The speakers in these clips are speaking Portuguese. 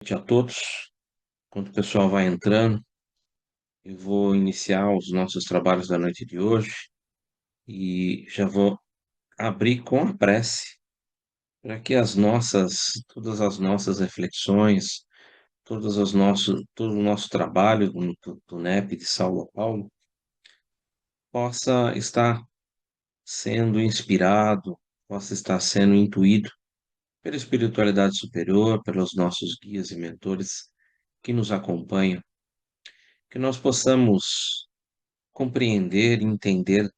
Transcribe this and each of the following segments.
Noite a todos. Enquanto o pessoal vai entrando, eu vou iniciar os nossos trabalhos da noite de hoje e já vou abrir com a prece para que todas as nossas reflexões, todo o nosso trabalho do NEP de Saulo a Paulo possa estar sendo inspirado, possa estar sendo intuído pela espiritualidade superior, pelos nossos guias e mentores que nos acompanham, que nós possamos compreender e entender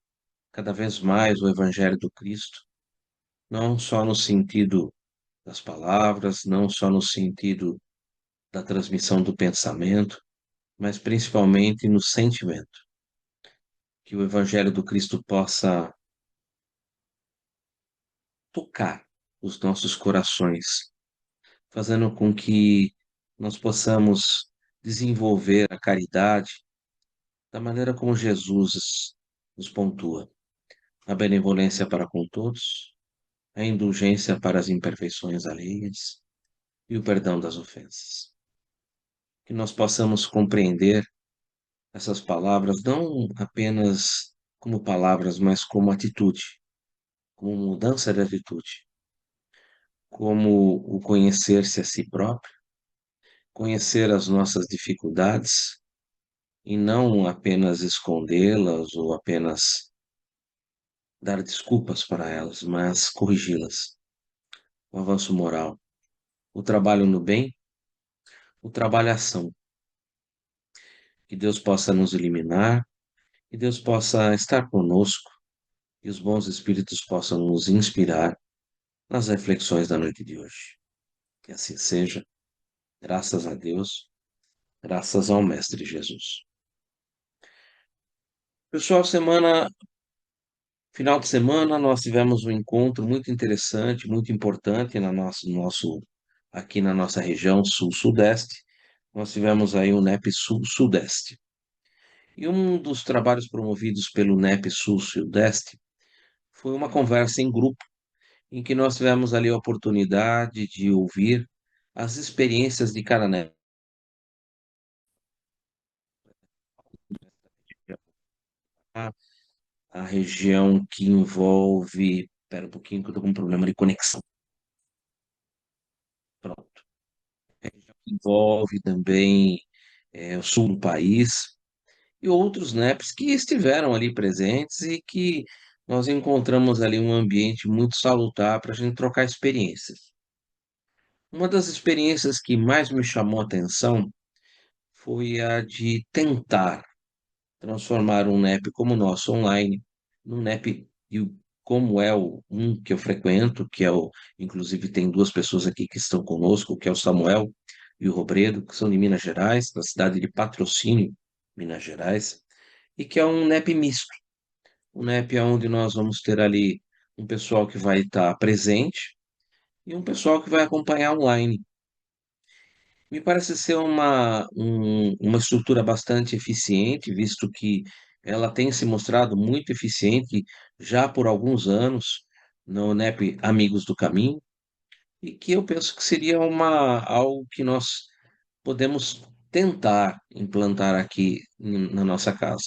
cada vez mais o Evangelho do Cristo, não só no sentido das palavras, não só no sentido da transmissão do pensamento, mas principalmente no sentimento. Que o Evangelho do Cristo possa tocar os nossos corações, fazendo com que nós possamos desenvolver a caridade da maneira como Jesus nos pontua, a benevolência para com todos, a indulgência para as imperfeições alheias e o perdão das ofensas. Que nós possamos compreender essas palavras não apenas como palavras, mas como atitude, como mudança de atitude, como o conhecer-se a si próprio, conhecer as nossas dificuldades e não apenas escondê-las ou apenas dar desculpas para elas, mas corrigi-las. O avanço moral, o trabalho no bem, o trabalho ação. Que Deus possa nos eliminar, que Deus possa estar conosco e os bons espíritos possam nos inspirar nas reflexões da noite de hoje. Que assim seja, graças a Deus, graças ao Mestre Jesus. Pessoal, final de semana, nós tivemos um encontro muito interessante, muito importante aqui na nossa região sul-sudeste. Nós tivemos aí o NEP Sul-Sudeste. E um dos trabalhos promovidos pelo NEP Sul-Sudeste foi uma conversa em grupo em que nós tivemos ali a oportunidade de ouvir as experiências de cada neto. A região que envolve. Espera um pouquinho que eu estou com um problema de conexão. Pronto. Envolve também o sul do país e outros NEPs que estiveram ali presentes e que nós encontramos ali um ambiente muito salutar para a gente trocar experiências. Uma das experiências que mais me chamou a atenção foi a de tentar transformar um NEP como o nosso online num NEP como é um que eu frequento, inclusive tem duas pessoas aqui que estão conosco, que é o Samuel e o Robredo, que são de Minas Gerais, da cidade de Patrocínio, Minas Gerais, e que é um NEP misto, um NEP onde nós vamos ter ali um pessoal que vai estar presente e um pessoal que vai acompanhar online. Me parece ser uma estrutura bastante eficiente, visto que ela tem se mostrado muito eficiente já por alguns anos no NEP Amigos do Caminho, e que eu penso que seria algo que nós podemos tentar implantar aqui na nossa casa.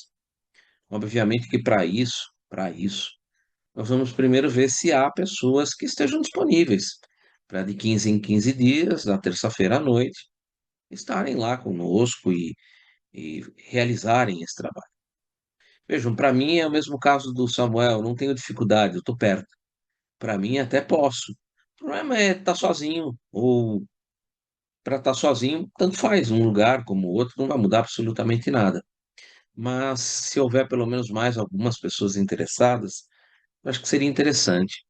Obviamente que para isso, nós vamos primeiro ver se há pessoas que estejam disponíveis para de 15 em 15 dias, na terça-feira à noite, estarem lá conosco e realizarem esse trabalho. Vejam, para mim é o mesmo caso do Samuel, não tenho dificuldade, eu estou perto. Para mim até posso. O problema é estar sozinho, ou para estar sozinho, tanto faz, um lugar como o outro não vai mudar absolutamente nada. Mas se houver pelo menos mais algumas pessoas interessadas, eu acho que seria interessante.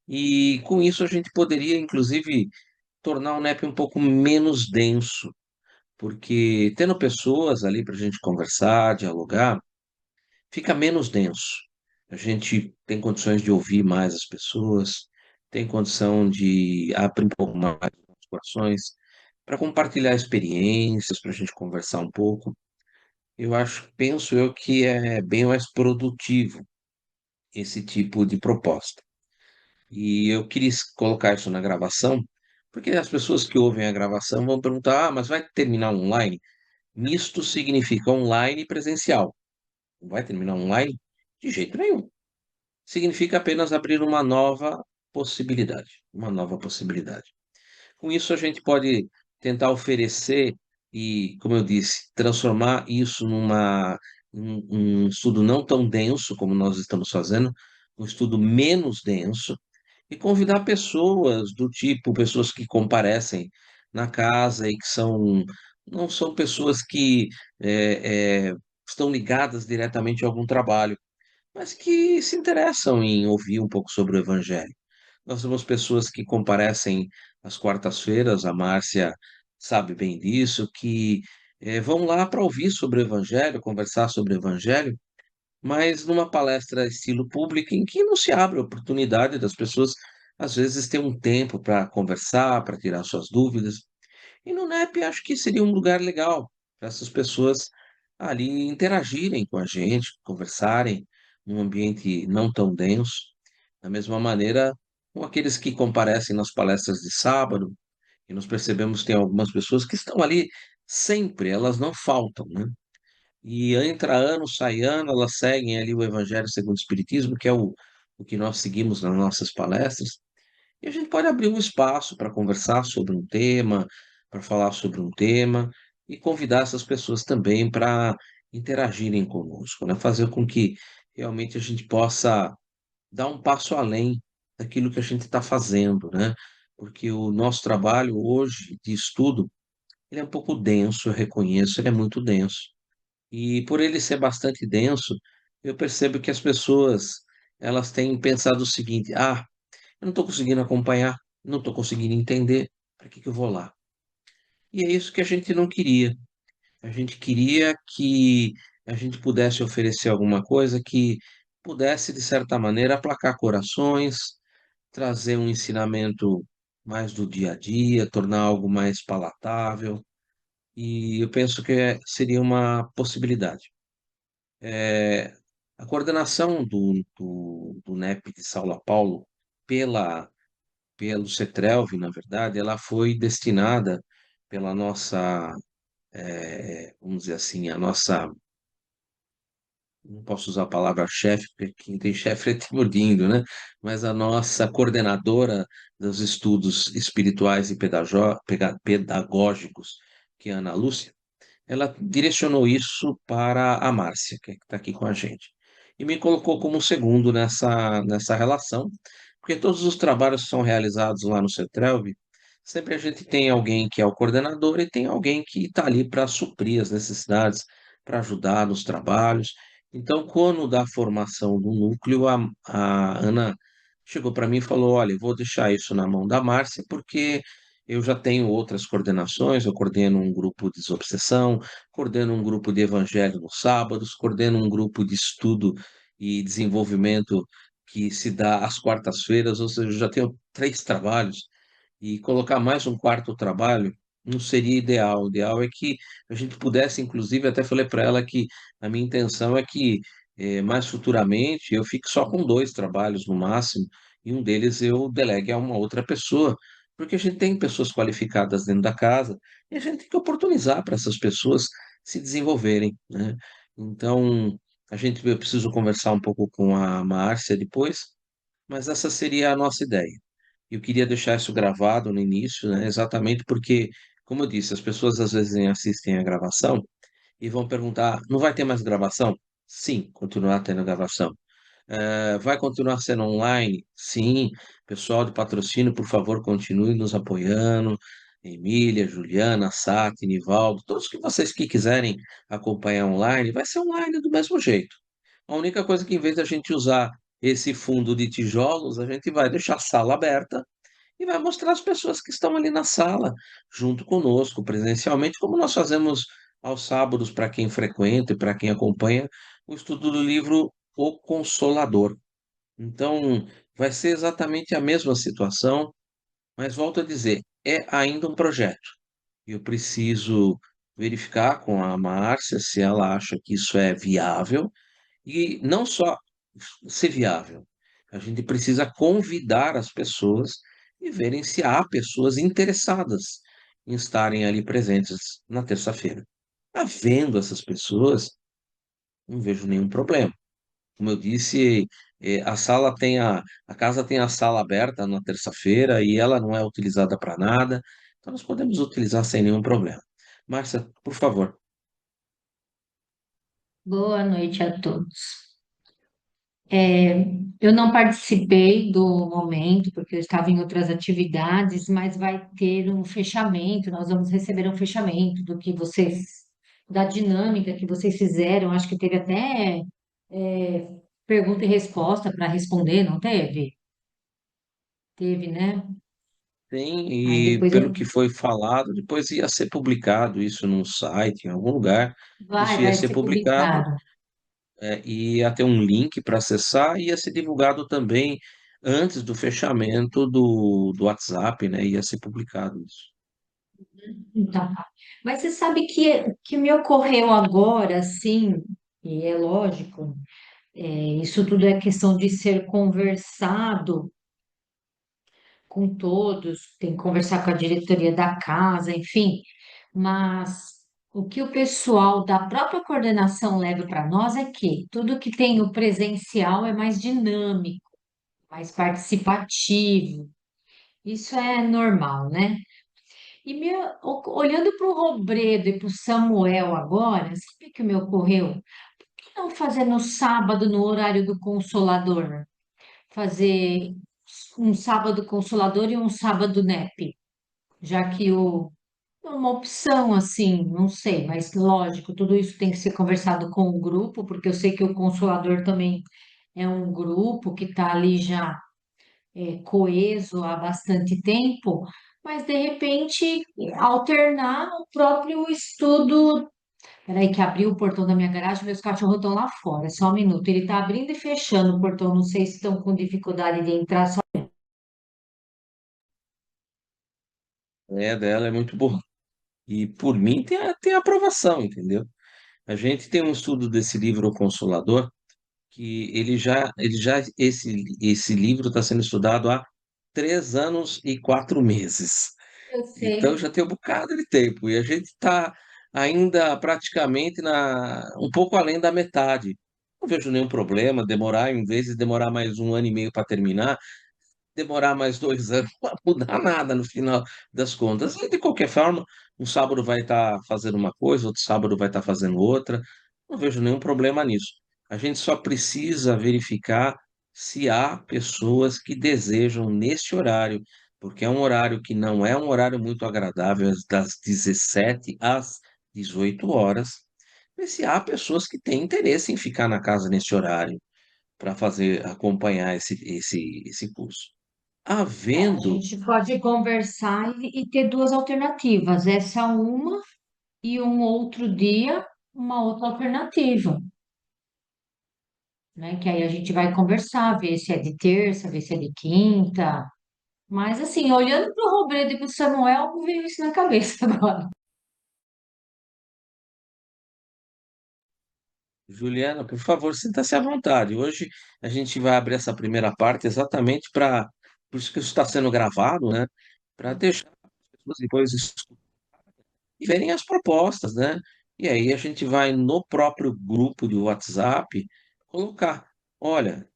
E com isso a gente poderia, inclusive, tornar o NEP um pouco menos denso, porque tendo pessoas ali para a gente conversar, dialogar, fica menos denso. A gente tem condições de ouvir mais as pessoas, tem condição de abrir um pouco mais os corações, para compartilhar experiências, para a gente conversar um pouco. Penso eu que é bem mais produtivo esse tipo de proposta. E eu queria colocar isso na gravação Porque as pessoas que ouvem a gravação vão perguntar: ah, mas vai terminar online? Misto significa online e presencial. Não vai terminar online? De jeito nenhum. Significa apenas abrir uma nova possibilidade. Uma nova possibilidade. Com isso, a gente pode tentar oferecer e, como eu disse, transformar isso um estudo não tão denso como nós estamos fazendo, um estudo menos denso, e convidar pessoas do tipo, pessoas que comparecem na casa e que não são pessoas que estão ligadas diretamente a algum trabalho, mas que se interessam em ouvir um pouco sobre o Evangelho. Nós temos pessoas que comparecem às quartas-feiras, a Márcia sabe bem disso, que vão lá para ouvir sobre o Evangelho, conversar sobre o Evangelho, mas numa palestra estilo público em que não se abre a oportunidade das pessoas, às vezes, ter um tempo para conversar, para tirar suas dúvidas. E no NEP acho que seria um lugar legal para essas pessoas ali interagirem com a gente, conversarem num ambiente não tão denso. Da mesma maneira, com aqueles que comparecem nas palestras de sábado, e nós percebemos que tem algumas pessoas que estão ali sempre, elas não faltam, né? E entra ano, sai ano, elas seguem ali o Evangelho segundo o Espiritismo, que é o que nós seguimos nas nossas palestras. E a gente pode abrir um espaço para conversar sobre um tema, para falar sobre um tema, e convidar essas pessoas também para interagirem conosco, né? Fazer com que realmente a gente possa dar um passo além daquilo que a gente está fazendo, né? Porque o nosso trabalho hoje de estudo, ele é um pouco denso, eu reconheço, ele é muito denso. E por ele ser bastante denso, eu percebo que as pessoas, elas têm pensado o seguinte: ah, eu não estou conseguindo acompanhar, não estou conseguindo entender, para que que eu vou lá? E é isso que a gente não queria. A gente queria que a gente pudesse oferecer alguma coisa que pudesse, de certa maneira, aplacar corações, trazer um ensinamento mais do dia a dia, tornar algo mais palatável. E eu penso que seria uma possibilidade. É, a coordenação do NEP de São Paulo pelo CETRELV, na verdade, ela foi destinada pela nossa, vamos dizer assim, a nossa, não posso usar a palavra chefe, porque quem tem chefe é Timurguindo, né? Mas a nossa coordenadora dos estudos espirituais e pedagógicos, que é a Ana Lúcia, ela direcionou isso para a Márcia, que está aqui com a gente, e me colocou como segundo nessa relação, porque todos os trabalhos que são realizados lá no CETRELV, sempre a gente tem alguém que é o coordenador e tem alguém que está ali para suprir as necessidades, para ajudar nos trabalhos. Então, quando da formação do núcleo, a Ana chegou para mim e falou: olha, eu vou deixar isso na mão da Márcia, porque eu já tenho outras coordenações, eu coordeno um grupo de desobsessão, coordeno um grupo de evangelho nos sábados, coordeno um grupo de estudo e desenvolvimento que se dá às quartas-feiras, ou seja, eu já tenho 3 trabalhos, e colocar mais um quarto trabalho não seria ideal. O ideal é que a gente pudesse, inclusive, até falei para ela que a minha intenção é que mais futuramente eu fique só com 2 trabalhos no máximo, e um deles eu delegue a uma outra pessoa, porque a gente tem pessoas qualificadas dentro da casa e a gente tem que oportunizar para essas pessoas se desenvolverem, né? Então, eu preciso conversar um pouco com a Márcia depois, mas essa seria a nossa ideia. Eu queria deixar isso gravado no início, né? Exatamente porque, como eu disse, as pessoas às vezes assistem a gravação e vão perguntar: não vai ter mais gravação? Sim, continuar tendo gravação. Vai continuar sendo online? Sim. Pessoal de patrocínio, por favor, continue nos apoiando. Emília, Juliana, Sati, Nivaldo, todos que vocês que quiserem acompanhar online, vai ser online do mesmo jeito. A única coisa que, em vez da gente usar esse fundo de tijolos, a gente vai deixar a sala aberta e vai mostrar as pessoas que estão ali na sala, junto conosco, presencialmente, como nós fazemos aos sábados para quem frequenta e para quem acompanha o estudo do livro O Consolador. Então, vai ser exatamente a mesma situação, mas volto a dizer, é ainda um projeto. Eu preciso verificar com a Márcia se ela acha que isso é viável e não só ser viável, a gente precisa convidar as pessoas e verem se há pessoas interessadas em estarem ali presentes na terça-feira. Havendo essas pessoas, não vejo nenhum problema. Como eu disse, a casa tem a sala aberta na terça-feira e ela não é utilizada para nada, então nós podemos utilizar sem nenhum problema. Márcia, por favor. Boa noite a todos. Eu não participei do momento, porque eu estava em outras atividades, mas vai ter um fechamento, nós vamos receber um fechamento da dinâmica que vocês fizeram. Acho que teve até é, pergunta e resposta para responder, não teve? Teve, né? Tem, Aí e depois pelo que foi falado, depois ia ser publicado isso num site, em algum lugar. Isso ia vai ser ser publicado, publicado. e ia ter um link para acessar, e ia ser divulgado também antes do fechamento do WhatsApp, né? Ia ser publicado isso. Então, tá. Mas você sabe que me ocorreu agora, sim, e é lógico. Isso tudo é questão de ser conversado com todos, tem que conversar com a diretoria da casa, enfim. Mas o que o pessoal da própria coordenação leva para nós é que tudo que tem o presencial é mais dinâmico, mais participativo. Isso é normal, né? Olhando para o Robredo e para o Samuel agora, sabe o que me ocorreu? Por que não fazer no sábado, no horário do Consolador? Fazer um sábado consolador e um sábado nep, já que é uma opção assim, não sei, mas lógico, tudo isso tem que ser conversado com o grupo, porque eu sei que o consolador também é um grupo que está ali já coeso há bastante tempo, mas de repente alternar o próprio estudo. Peraí, que abriu o portão da minha garagem, meus cachorros estão lá fora. Só um minuto. Ele está abrindo e fechando o portão. Não sei se estão com dificuldade de entrar. A dela é muito boa. E por mim tem aprovação, entendeu? A gente tem um estudo desse livro, O Consolador, que esse livro está sendo estudado há 3 anos e 4 meses. Eu Então sei. já tem um bocado de tempo e a gente está ainda praticamente um pouco além da metade. Não vejo nenhum problema demorar, em vez de demorar mais um ano e meio para terminar, demorar mais 2 anos não vai mudar nada no final das contas. E, de qualquer forma, um sábado vai estar fazendo uma coisa, outro sábado vai estar fazendo outra. Não vejo nenhum problema nisso. A gente só precisa verificar se há pessoas que desejam neste horário, porque é um horário que não é um horário muito agradável, das 17 às 18 horas. Ver se há pessoas que têm interesse em ficar na casa nesse horário para acompanhar esse curso. A Havendo, gente pode conversar e ter duas alternativas, essa uma e um outro dia, uma outra alternativa, né? Que aí a gente vai conversar, ver se é de terça, ver se é de quinta. Mas assim, olhando para o Robredo e para o Samuel, me veio isso na cabeça agora. Juliana, por favor, sinta-se à vontade. Hoje a gente vai abrir essa primeira parte exatamente por isso que isso está sendo gravado, né? Para deixar as pessoas depois e verem as propostas, né? E aí a gente vai no próprio grupo de WhatsApp colocar, olha,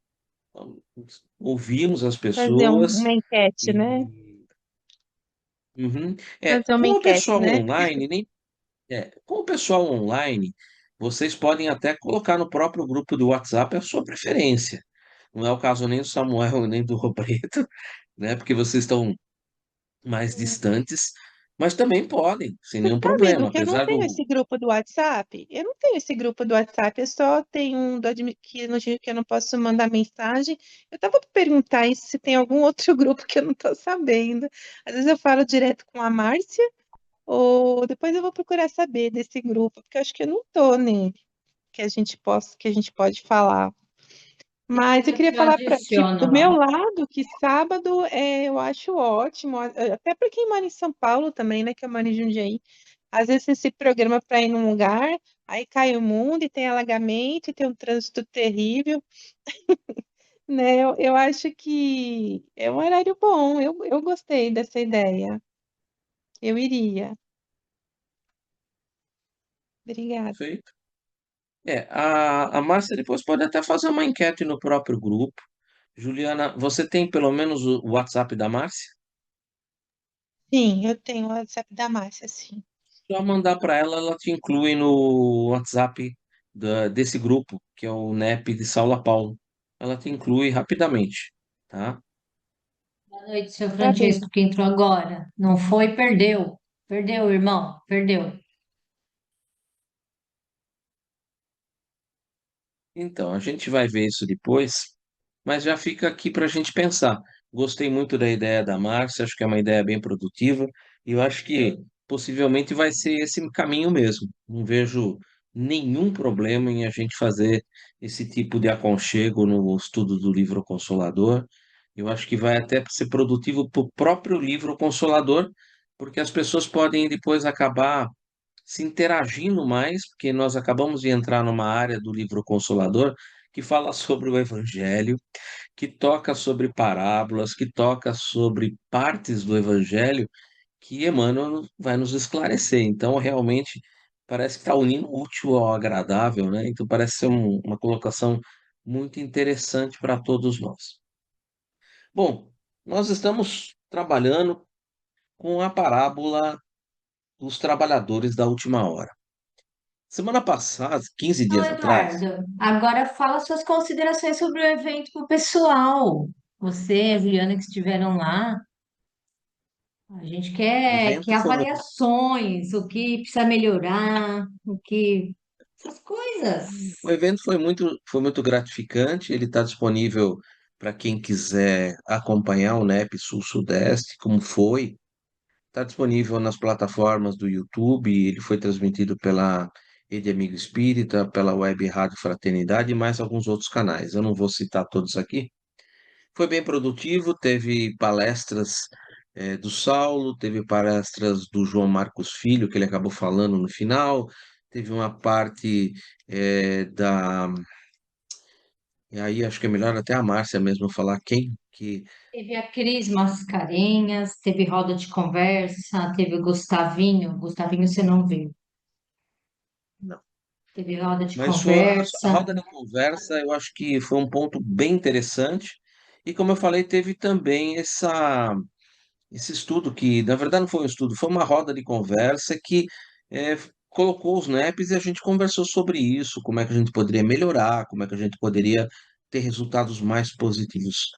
ouvimos as Fazer pessoas uma enquete, né? e uhum. Fazer uma Com o enquete, pessoal né? online, com o pessoal online, vocês podem até colocar no próprio grupo do WhatsApp a sua preferência. Não é o caso nem do Samuel nem do Roberto, né? Porque vocês estão mais distantes, mas também podem, sem nenhum Amigo, problema, que eu não apesar tenho do. esse grupo do WhatsApp. Eu não tenho esse grupo do WhatsApp, eu só tenho um que no dia que eu não posso mandar mensagem. Eu tava pra perguntar isso, se tem algum outro grupo que eu não tô sabendo. Às vezes eu falo direto com a Márcia, ou depois eu vou procurar saber desse grupo, porque eu acho que eu não tô nele, que a gente pode falar. Mas eu Eu queria te falar que adiciono do lá. meu lado, que sábado eu acho ótimo, até para quem mora em São Paulo também, né, que eu moro em Jundiaí. Às vezes você se programa para ir num lugar, aí cai o mundo e tem alagamento e tem um trânsito terrível. né? Eu acho que é um horário bom. Eu gostei dessa ideia. Eu iria. Obrigada. Perfeito. A Márcia depois pode até fazer uma enquete no próprio grupo. Juliana, você tem pelo menos o WhatsApp da Márcia? Sim, eu tenho o WhatsApp da Márcia, sim. Só mandar para ela, ela te inclui no WhatsApp desse grupo, que é o NEP de Saula Paulo. Ela te inclui rapidamente, tá? Boa noite, seu Tá bem. Francesco, que entrou agora. Não foi, perdeu. Perdeu, irmão, perdeu. Então, a gente vai ver isso depois, mas já fica aqui para a gente pensar. Gostei muito da ideia da Márcia, acho que é uma ideia bem produtiva, e eu acho que possivelmente vai ser esse caminho mesmo. Não vejo nenhum problema em a gente fazer esse tipo de aconchego no estudo do livro Consolador. Eu acho que vai até ser produtivo para o próprio livro Consolador, porque as pessoas podem depois acabar se interagindo mais, porque nós acabamos de entrar numa área do livro Consolador que fala sobre o Evangelho, que toca sobre parábolas, que toca sobre partes do Evangelho que Emmanuel vai nos esclarecer. Então, realmente, parece que está unindo o útil ao agradável, né? Então, parece ser uma colocação muito interessante para todos nós. Bom, nós estamos trabalhando com a parábola dos trabalhadores da última hora. Semana passada, 15 Então, dias atrás, Eduardo, agora fala suas considerações sobre o evento para o pessoal. Você e a Juliana que estiveram lá. A gente o quer evento foi muito, avaliações, o que precisa melhorar, o que. Essas coisas. foi muito gratificante. Ele está disponível para quem quiser acompanhar o NEP Sul-Sudeste, como foi. Está disponível nas plataformas do YouTube. Ele foi transmitido pela Rede Amigo Espírita, pela Web Rádio Fraternidade e mais alguns outros canais. Eu não vou citar todos aqui. Foi bem produtivo, teve palestras do Saulo, teve palestras do João Marcos Filho, que ele acabou falando no final, teve uma parte da. E aí acho que é melhor até a Márcia mesmo falar quem que. Teve a Cris Mascarenhas, teve roda de conversa, teve o Gustavinho. Gustavinho você não viu. Não. Teve roda de Mas foi a conversa. roda de conversa, eu acho que foi um ponto bem interessante. E como eu falei, teve também esse estudo que, na verdade, não foi um estudo, foi uma roda de conversa que colocou os NEPs e a gente conversou sobre isso, como é que a gente poderia melhorar, como é que a gente poderia ter resultados mais positivos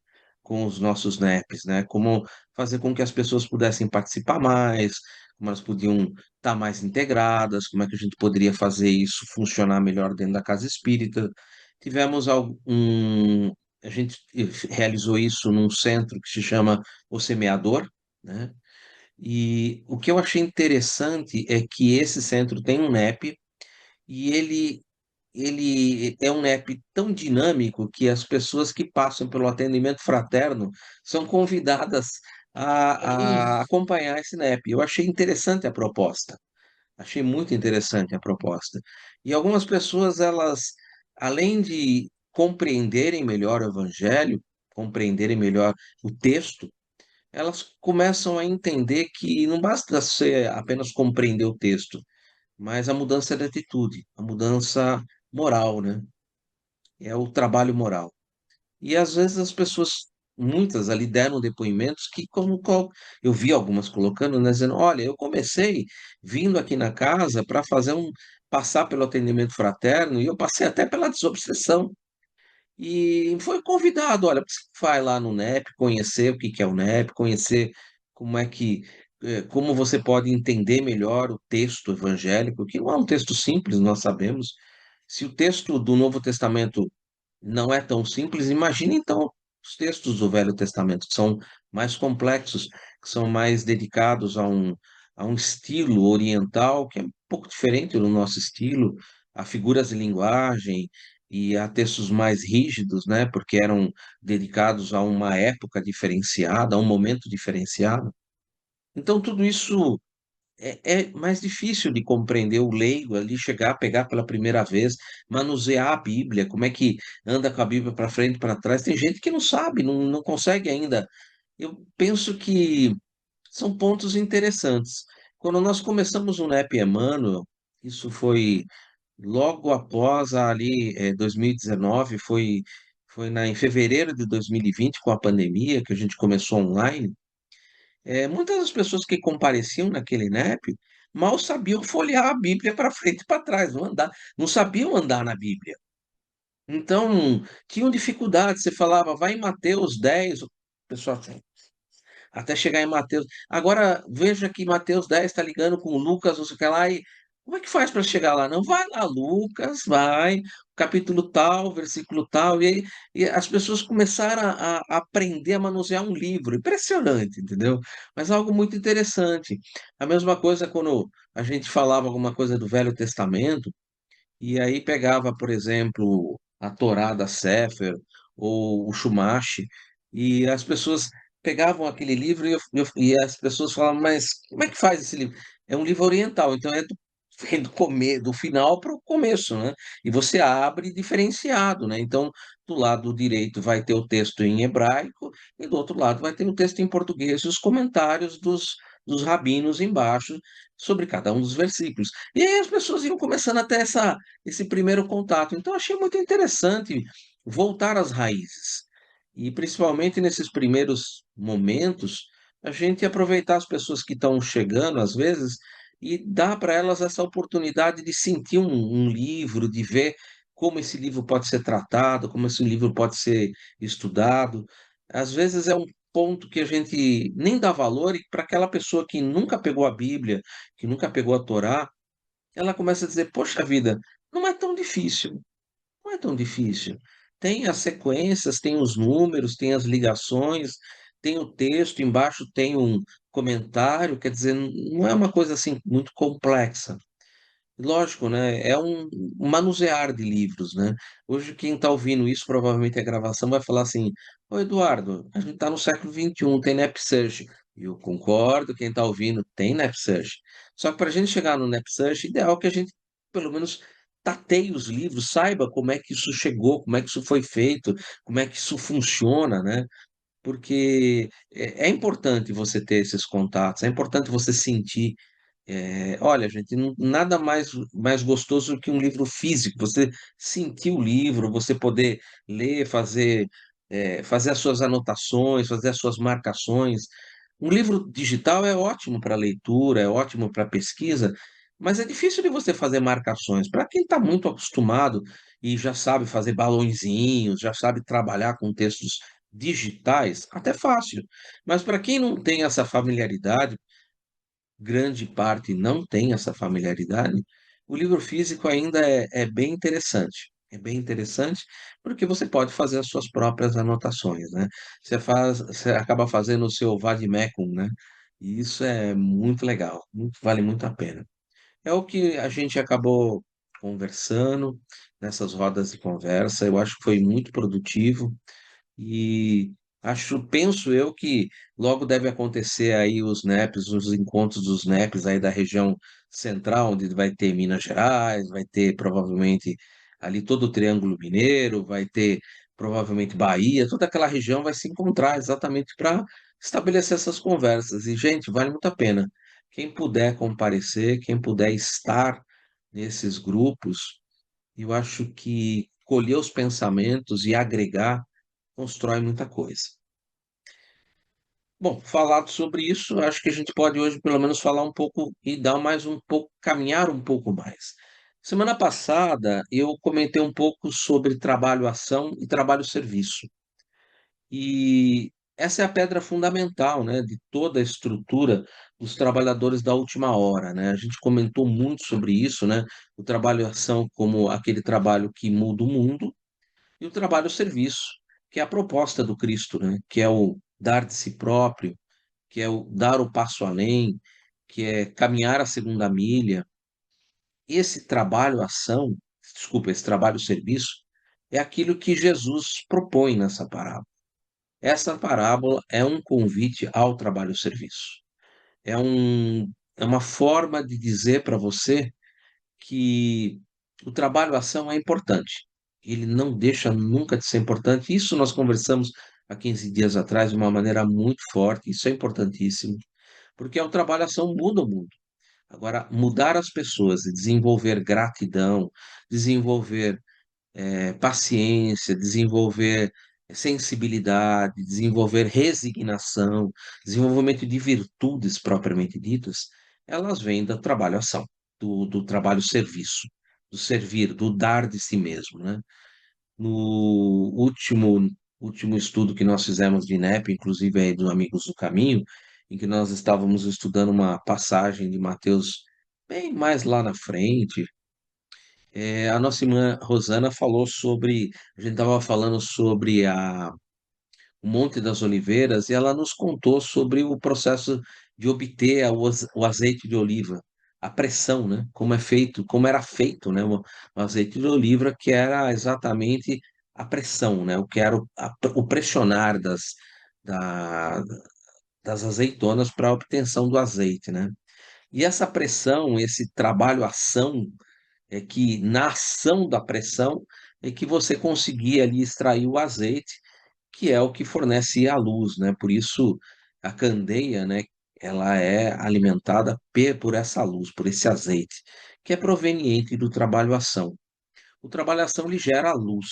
com os nossos NEPs, né? Como fazer com que as pessoas pudessem participar mais, como elas podiam estar mais integradas, como é que a gente poderia fazer isso funcionar melhor dentro da casa espírita. Tivemos algum. A gente realizou isso num centro que se chama O Semeador, né? E o que eu achei interessante é que esse centro tem um NEP e ele é um NEP tão dinâmico que as pessoas que passam pelo atendimento fraterno são convidadas a Isso. acompanhar esse NEP. Eu achei interessante a proposta, achei muito interessante a proposta. E algumas pessoas, elas, além de compreenderem melhor o Evangelho, compreenderem melhor o texto, elas começam a entender que não basta você apenas compreender o texto, mas a mudança de atitude, a mudança moral, né? É o trabalho moral. E às vezes as pessoas, muitas ali deram depoimentos que, eu vi algumas colocando, né, dizendo: olha, eu comecei vindo aqui na casa para passar pelo atendimento fraterno e eu passei até pela desobsessão. E foi convidado, olha, você vai lá no NEP, conhecer o que que é o NEP, conhecer como é que, como você pode entender melhor o texto evangélico, que não é um texto simples, nós sabemos. Se o texto do Novo Testamento não é tão simples, imagine então os textos do Velho Testamento, que são mais complexos, que são mais dedicados a um estilo oriental, que é um pouco diferente do nosso estilo, a figuras de linguagem e a textos mais rígidos, né, porque eram dedicados a uma época diferenciada, a um momento diferenciado. Então, tudo isso é mais difícil de compreender o leigo ali chegar, pegar pela primeira vez, manusear a Bíblia, como é que anda com a Bíblia para frente e para trás. Tem gente que não sabe, não consegue ainda. Eu penso que são pontos interessantes. Quando nós começamos o NEP Emmanuel, isso foi logo após ali 2019, em fevereiro de 2020, com a pandemia, que a gente começou online. Muitas das pessoas que compareciam naquele NEP mal sabiam folhear a Bíblia para frente e para trás, não sabiam andar na Bíblia. Então, tinham dificuldade. Você falava, vai em Mateus 10, o pessoal até chegar em Mateus. Agora, veja que Mateus 10 está ligando com Lucas, não sei o que lá, e como é que faz para chegar lá? Não, vai lá, Lucas, vai, capítulo tal, versículo tal, e as pessoas começaram a aprender a manusear um livro. Impressionante, entendeu? Mas algo muito interessante. A mesma coisa quando a gente falava alguma coisa do Velho Testamento, e aí pegava, por exemplo, a Torá da Sefer ou o Chumash, e as pessoas pegavam aquele livro e as pessoas falavam, mas como é que faz esse livro? É um livro oriental, então vem do final para o começo, né? E você abre diferenciado, né? Então, do lado direito vai ter o texto em hebraico e do outro lado vai ter o texto em português e os comentários dos rabinos embaixo sobre cada um dos versículos. E aí as pessoas iam começando a ter esse primeiro contato. Então, achei muito interessante voltar às raízes. E principalmente nesses primeiros momentos, a gente aproveitar as pessoas que estão chegando, às vezes, e dar para elas essa oportunidade de sentir um livro, de ver como esse livro pode ser tratado, como esse livro pode ser estudado. Às vezes é um ponto que a gente nem dá valor, e para aquela pessoa que nunca pegou a Bíblia, que nunca pegou a Torá, ela começa a dizer: Poxa vida, não é tão difícil, não é tão difícil. Tem as sequências, tem os números, tem as ligações, tem o texto, embaixo tem um comentário, quer dizer, não é uma coisa assim muito complexa. Lógico, né? É um manusear de livros, né? Hoje, quem está ouvindo isso, provavelmente a gravação vai falar assim: Ô Eduardo, a gente está no século XXI, tem NapSearch. E eu concordo, quem está ouvindo tem NapSearch. Só que para a gente chegar no NapSearch, ideal que a gente, pelo menos, tateie os livros, saiba como é que isso chegou, como é que isso foi feito, como é que isso funciona, né? Porque é importante você ter esses contatos, é importante você sentir. Olha, gente, nada mais gostoso que um livro físico. Você sentir o livro, você poder ler, fazer as suas anotações, fazer as suas marcações. Um livro digital é ótimo para leitura, é ótimo para pesquisa, mas é difícil de você fazer marcações. Para quem está muito acostumado e já sabe fazer balõezinhos, já sabe trabalhar com textos digitais, até fácil. Mas para quem não tem essa familiaridade, grande parte não tem essa familiaridade, o livro físico ainda é bem interessante. É bem interessante porque você pode fazer as suas próprias anotações, né? Você acaba fazendo o seu vade-mecum, né? E isso é muito legal, vale muito a pena. É o que a gente acabou conversando nessas rodas de conversa. Eu acho que foi muito produtivo. E penso eu que logo deve acontecer aí os NEPs, os encontros dos NEPs aí da região central, onde vai ter Minas Gerais, vai ter provavelmente ali todo o Triângulo Mineiro, vai ter provavelmente Bahia, toda aquela região vai se encontrar exatamente para estabelecer essas conversas. E, gente, vale muito a pena. Quem puder comparecer, quem puder estar nesses grupos, eu acho que colher os pensamentos e agregar constrói muita coisa. Bom, falado sobre isso, acho que a gente pode hoje pelo menos falar um pouco e dar mais um pouco, caminhar um pouco mais. Semana passada eu comentei um pouco sobre trabalho-ação e trabalho-serviço. E essa é a pedra fundamental, né, de toda a estrutura dos trabalhadores da última hora, né? A gente comentou muito sobre isso, né? O trabalho-ação como aquele trabalho que muda o mundo, e o trabalho-serviço, que é a proposta do Cristo, né? Que é o dar de si próprio, que é o dar o passo além, que é caminhar a segunda milha. Esse trabalho-ação, desculpa, esse trabalho-serviço, é aquilo que Jesus propõe nessa parábola. Essa parábola é um convite ao trabalho-serviço. É um é uma forma de dizer para você que o trabalho-ação é importante. Ele não deixa nunca de ser importante. Isso nós conversamos há 15 dias atrás de uma maneira muito forte. Isso é importantíssimo, porque o trabalho-ação muda o mundo. Agora, mudar as pessoas e desenvolver gratidão, desenvolver paciência, desenvolver sensibilidade, desenvolver resignação, desenvolvimento de virtudes propriamente ditas, elas vêm do trabalho-ação, do trabalho-serviço, do servir, do dar de si mesmo, né? No último estudo que nós fizemos de INEP, inclusive aí do Amigos do Caminho, em que nós estávamos estudando uma passagem de Mateus bem mais lá na frente, a nossa irmã Rosana falou sobre, a gente estava falando sobre o Monte das Oliveiras e ela nos contou sobre o processo de obter o azeite de oliva, a pressão, né? Como é feito, como era feito, né? O azeite de oliva, que era exatamente a pressão, né? O que era o pressionar da- das azeitonas para a obtenção do azeite, né? E essa pressão, esse trabalho-ação é que na ação da pressão é que você conseguia ali extrair o azeite, que é o que fornece a luz, né? Por isso a candeia, né, ela é alimentada por essa luz, por esse azeite, que é proveniente do trabalho-ação. O trabalho-ação lhe gera a luz,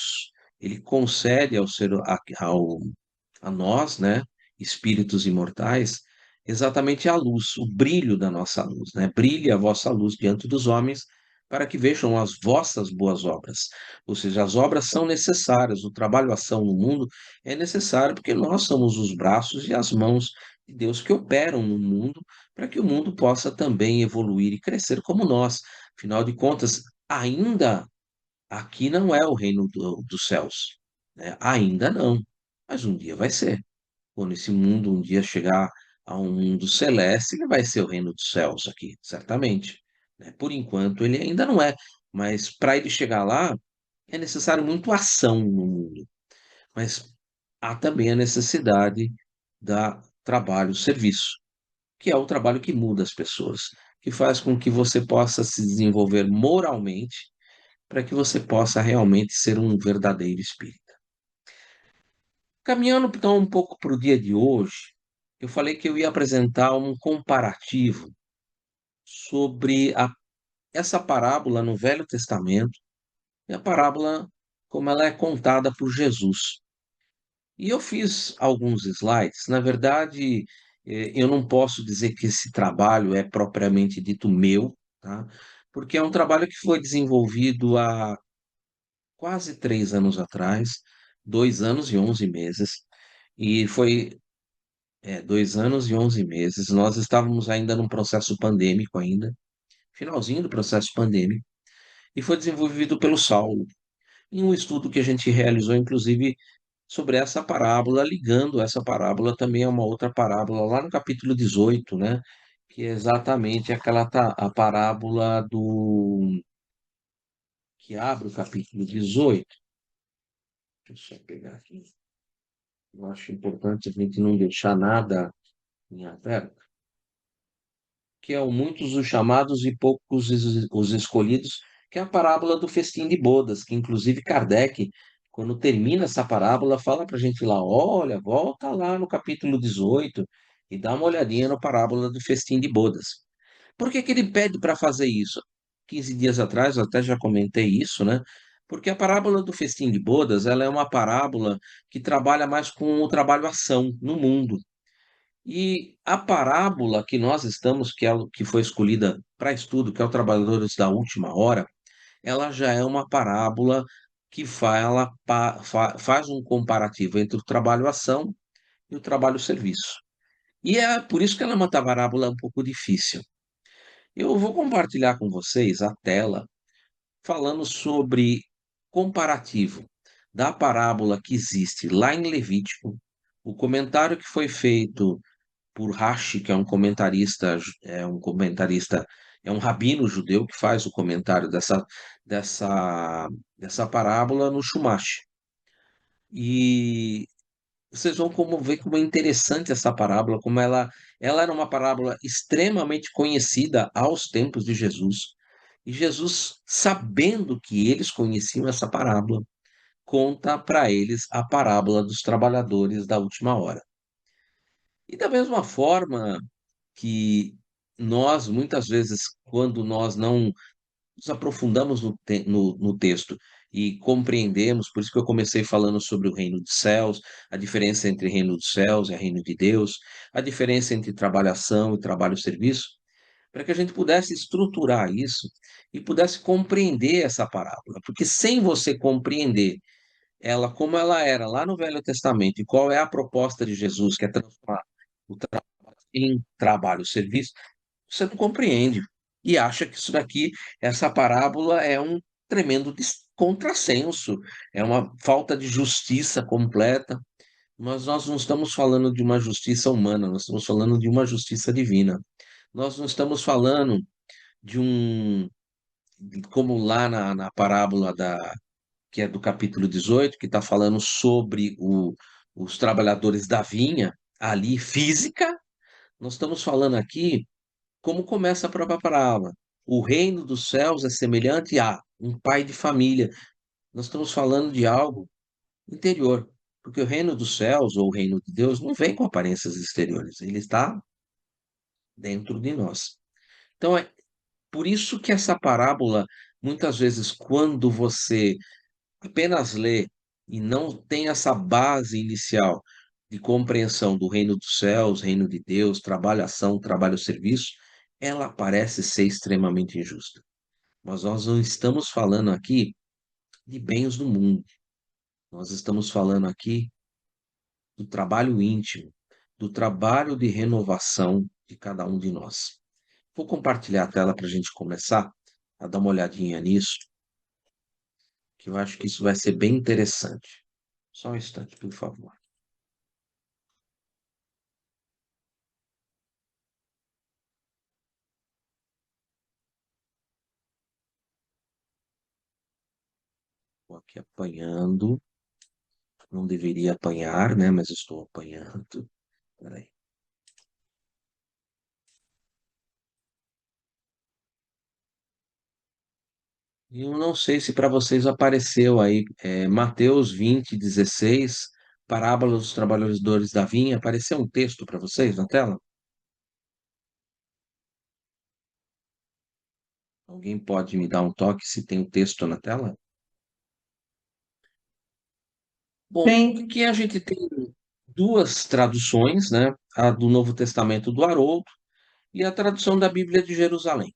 ele concede a nós, né, espíritos imortais, exatamente a luz, o brilho da nossa luz, né? Brilhe a vossa luz diante dos homens, para que vejam as vossas boas obras. Ou seja, as obras são necessárias, o trabalho-ação no mundo é necessário, porque nós somos os braços e as mãos de Deus que operam no mundo, para que o mundo possa também evoluir e crescer como nós. Afinal de contas, ainda aqui não é o reino dos céus, né? Ainda não, mas um dia vai ser. Quando esse mundo um dia chegar a um mundo celeste, ele vai ser o reino dos céus aqui, certamente, né? Por enquanto, ele ainda não é, mas para ele chegar lá, é necessário muito ação no mundo. Mas há também a necessidade da trabalho-serviço, que é o trabalho que muda as pessoas, que faz com que você possa se desenvolver moralmente, para que você possa realmente ser um verdadeiro espírita. Caminhando então um pouco para o dia de hoje, eu falei que eu ia apresentar um comparativo sobre essa parábola no Velho Testamento e a parábola como ela é contada por Jesus. E eu fiz alguns slides. Na verdade, eu não posso dizer que esse trabalho é propriamente dito meu, tá? Porque é um trabalho que foi desenvolvido há quase 3 anos atrás, 2 anos e 11 meses, e foi 2 anos e 11 meses. Nós estávamos ainda num processo pandêmico ainda, finalzinho do processo pandêmico, e foi desenvolvido pelo Saulo, em um estudo que a gente realizou, inclusive, sobre essa parábola, ligando essa parábola também a uma outra parábola, lá no capítulo 18, né? Que é exatamente a parábola que abre o capítulo 18. Deixa eu só pegar aqui. Eu acho importante a gente não deixar nada em aberto, que é o muitos os chamados e poucos os escolhidos, que é a parábola do festim de bodas, que inclusive Kardec, quando termina essa parábola, fala para a gente lá, olha, volta lá no capítulo 18 e dá uma olhadinha na parábola do festim de bodas. Por que que ele pede para fazer isso? 15 dias atrás, eu até já comentei isso, né? Porque a parábola do festim de bodas, ela é uma parábola que trabalha mais com o trabalho-ação no mundo. E a parábola que nós estamos, que foi escolhida para estudo, que é o Trabalhadores da Última Hora, ela já é uma parábola que faz um comparativo entre o trabalho-ação e o trabalho-serviço. E é por isso que ela é uma parábola um pouco difícil. Eu vou compartilhar com vocês a tela falando sobre comparativo da parábola que existe lá em Levítico, o comentário que foi feito por Rashi, que é um rabino judeu que faz o comentário dessa parábola no Chumash. E vocês vão ver como é interessante essa parábola, como ela era uma parábola extremamente conhecida aos tempos de Jesus. E Jesus, sabendo que eles conheciam essa parábola, conta para eles a parábola dos trabalhadores da última hora. E da mesma forma que nós, muitas vezes, quando nós não nos aprofundamos no texto e compreendemos, por isso que eu comecei falando sobre o reino dos céus, a diferença entre reino dos céus e reino de Deus, a diferença entre trabalhação e trabalho-serviço, para que a gente pudesse estruturar isso e pudesse compreender essa parábola, porque sem você compreender ela como ela era lá no Velho Testamento e qual é a proposta de Jesus, que é transformar o trabalho em trabalho-serviço, você não compreende e acha que isso daqui, essa parábola é um tremendo contrassenso, é uma falta de justiça completa, mas nós não estamos falando de uma justiça humana, nós estamos falando de uma justiça divina. Nós não estamos falando de como lá na parábola que é do capítulo 18, que está falando sobre os trabalhadores da vinha, ali física, nós estamos falando aqui como começa a própria parábola. O reino dos céus é semelhante a um pai de família. Nós estamos falando de algo interior, porque o reino dos céus ou o reino de Deus não vem com aparências exteriores, ele está dentro de nós. Então é por isso que essa parábola, muitas vezes, quando você apenas lê e não tem essa base inicial de compreensão do reino dos céus, reino de Deus, trabalho-ação, trabalho-serviço, ela parece ser extremamente injusta. Mas nós não estamos falando aqui de bens do mundo. Nós estamos falando aqui do trabalho íntimo, do trabalho de renovação de cada um de nós. Vou compartilhar a tela para a gente começar a dar uma olhadinha nisso, que eu acho que isso vai ser bem interessante. Só um instante, por favor. Estou aqui apanhando. Não deveria apanhar, né? Mas estou apanhando. Peraí. Eu não sei se para vocês apareceu aí, Mateus 20:16, parábola dos trabalhadores da vinha. Apareceu um texto para vocês na tela? Alguém pode me dar um toque se tem um texto na tela? Bom, Tem. aqui a gente tem duas traduções, né? A do Novo Testamento do Haroldo e a tradução da Bíblia de Jerusalém.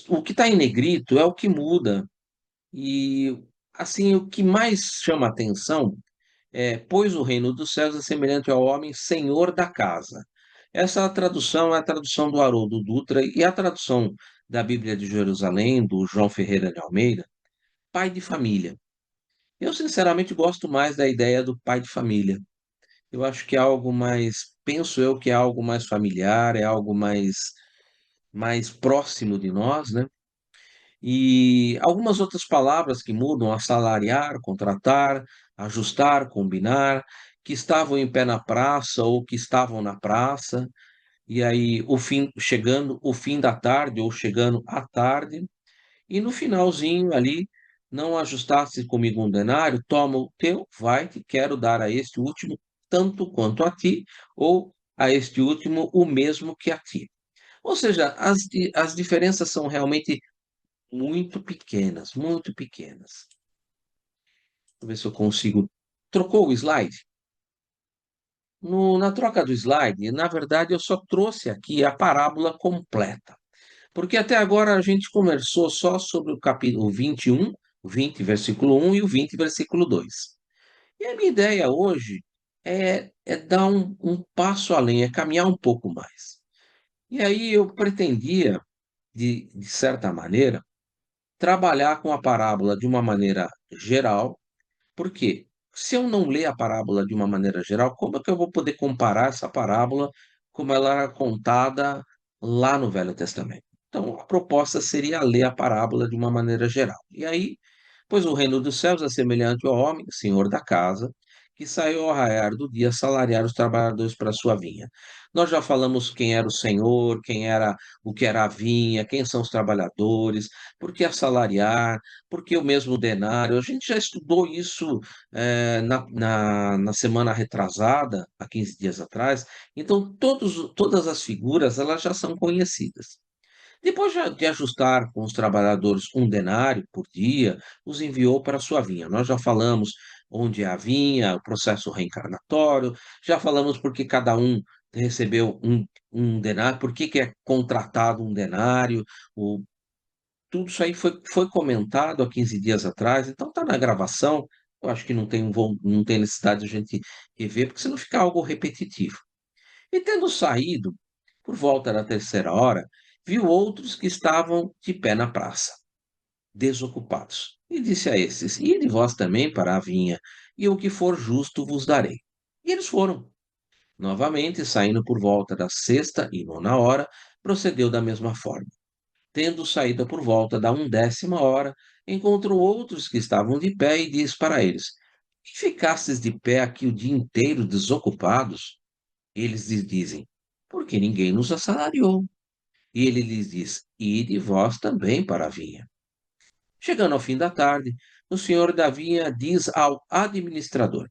O que está em negrito é o que muda. E, assim, o que mais chama atenção é: pois o reino dos céus é semelhante ao homem, senhor da casa. Essa tradução é a tradução do Haroldo Dutra e a tradução da Bíblia de Jerusalém, do João Ferreira de Almeida, pai de família. Eu, sinceramente, gosto mais da ideia do pai de família. Eu acho que é algo mais, penso eu que é algo mais familiar, é algo mais próximo de nós, né? E algumas outras palavras que mudam: assalariar, contratar, ajustar, combinar, que estavam em pé na praça ou que estavam na praça, e aí o fim, chegando o fim da tarde ou chegando à tarde, e no finalzinho ali, não ajustaste comigo um denário, toma o teu, vai-te, quero dar a este último tanto quanto a ti, ou a este último o mesmo que a ti. Ou seja, as diferenças são realmente muito pequenas, muito pequenas. Vou ver se eu consigo. Trocou o slide? Na troca do slide, na verdade, eu só trouxe aqui a parábola completa. Porque até agora a gente conversou só sobre o capítulo 21, o 20, versículo 1 e o 20, versículo 2. E a minha ideia hoje é dar um passo além, é caminhar um pouco mais. E aí eu pretendia, de certa maneira, trabalhar com a parábola de uma maneira geral. Por quê? Se eu não ler a parábola de uma maneira geral, como é que eu vou poder comparar essa parábola como ela era contada lá no Velho Testamento? Então, a proposta seria ler a parábola de uma maneira geral. E aí, pois o reino dos céus é semelhante ao homem, senhor da casa, que saiu ao raiar do dia assalariar os trabalhadores para a sua vinha. Nós já falamos quem era o senhor, quem era o que era a vinha, quem são os trabalhadores, por que assalariar, por que o mesmo denário. A gente já estudou isso na semana retrasada, há 15 dias atrás, então todas as figuras elas já são conhecidas. Depois de ajustar com os trabalhadores um denário por dia, os enviou para sua vinha. Nós já falamos onde é a vinha, o processo reencarnatório, já falamos porque cada um recebeu um denário, por que é contratado um denário, tudo isso aí foi comentado há 15 dias atrás, então está na gravação. Eu acho que não tem necessidade de a gente rever, porque senão fica algo repetitivo. E tendo saído, por volta da terceira hora, viu outros que estavam de pé na praça, desocupados. E disse a esses: Ide vós também para a vinha, e o que for justo vos darei. E eles foram. Novamente, saindo por volta da sexta e nona hora, procedeu da mesma forma. Tendo saído por volta da 10ª hora, encontrou outros que estavam de pé e disse para eles: Que ficastes de pé aqui o dia inteiro desocupados? Eles lhes dizem: Porque ninguém nos assalariou. E ele lhes diz: Ide vós também para a vinha. Chegando ao fim da tarde, o senhor da vinha diz ao administrador: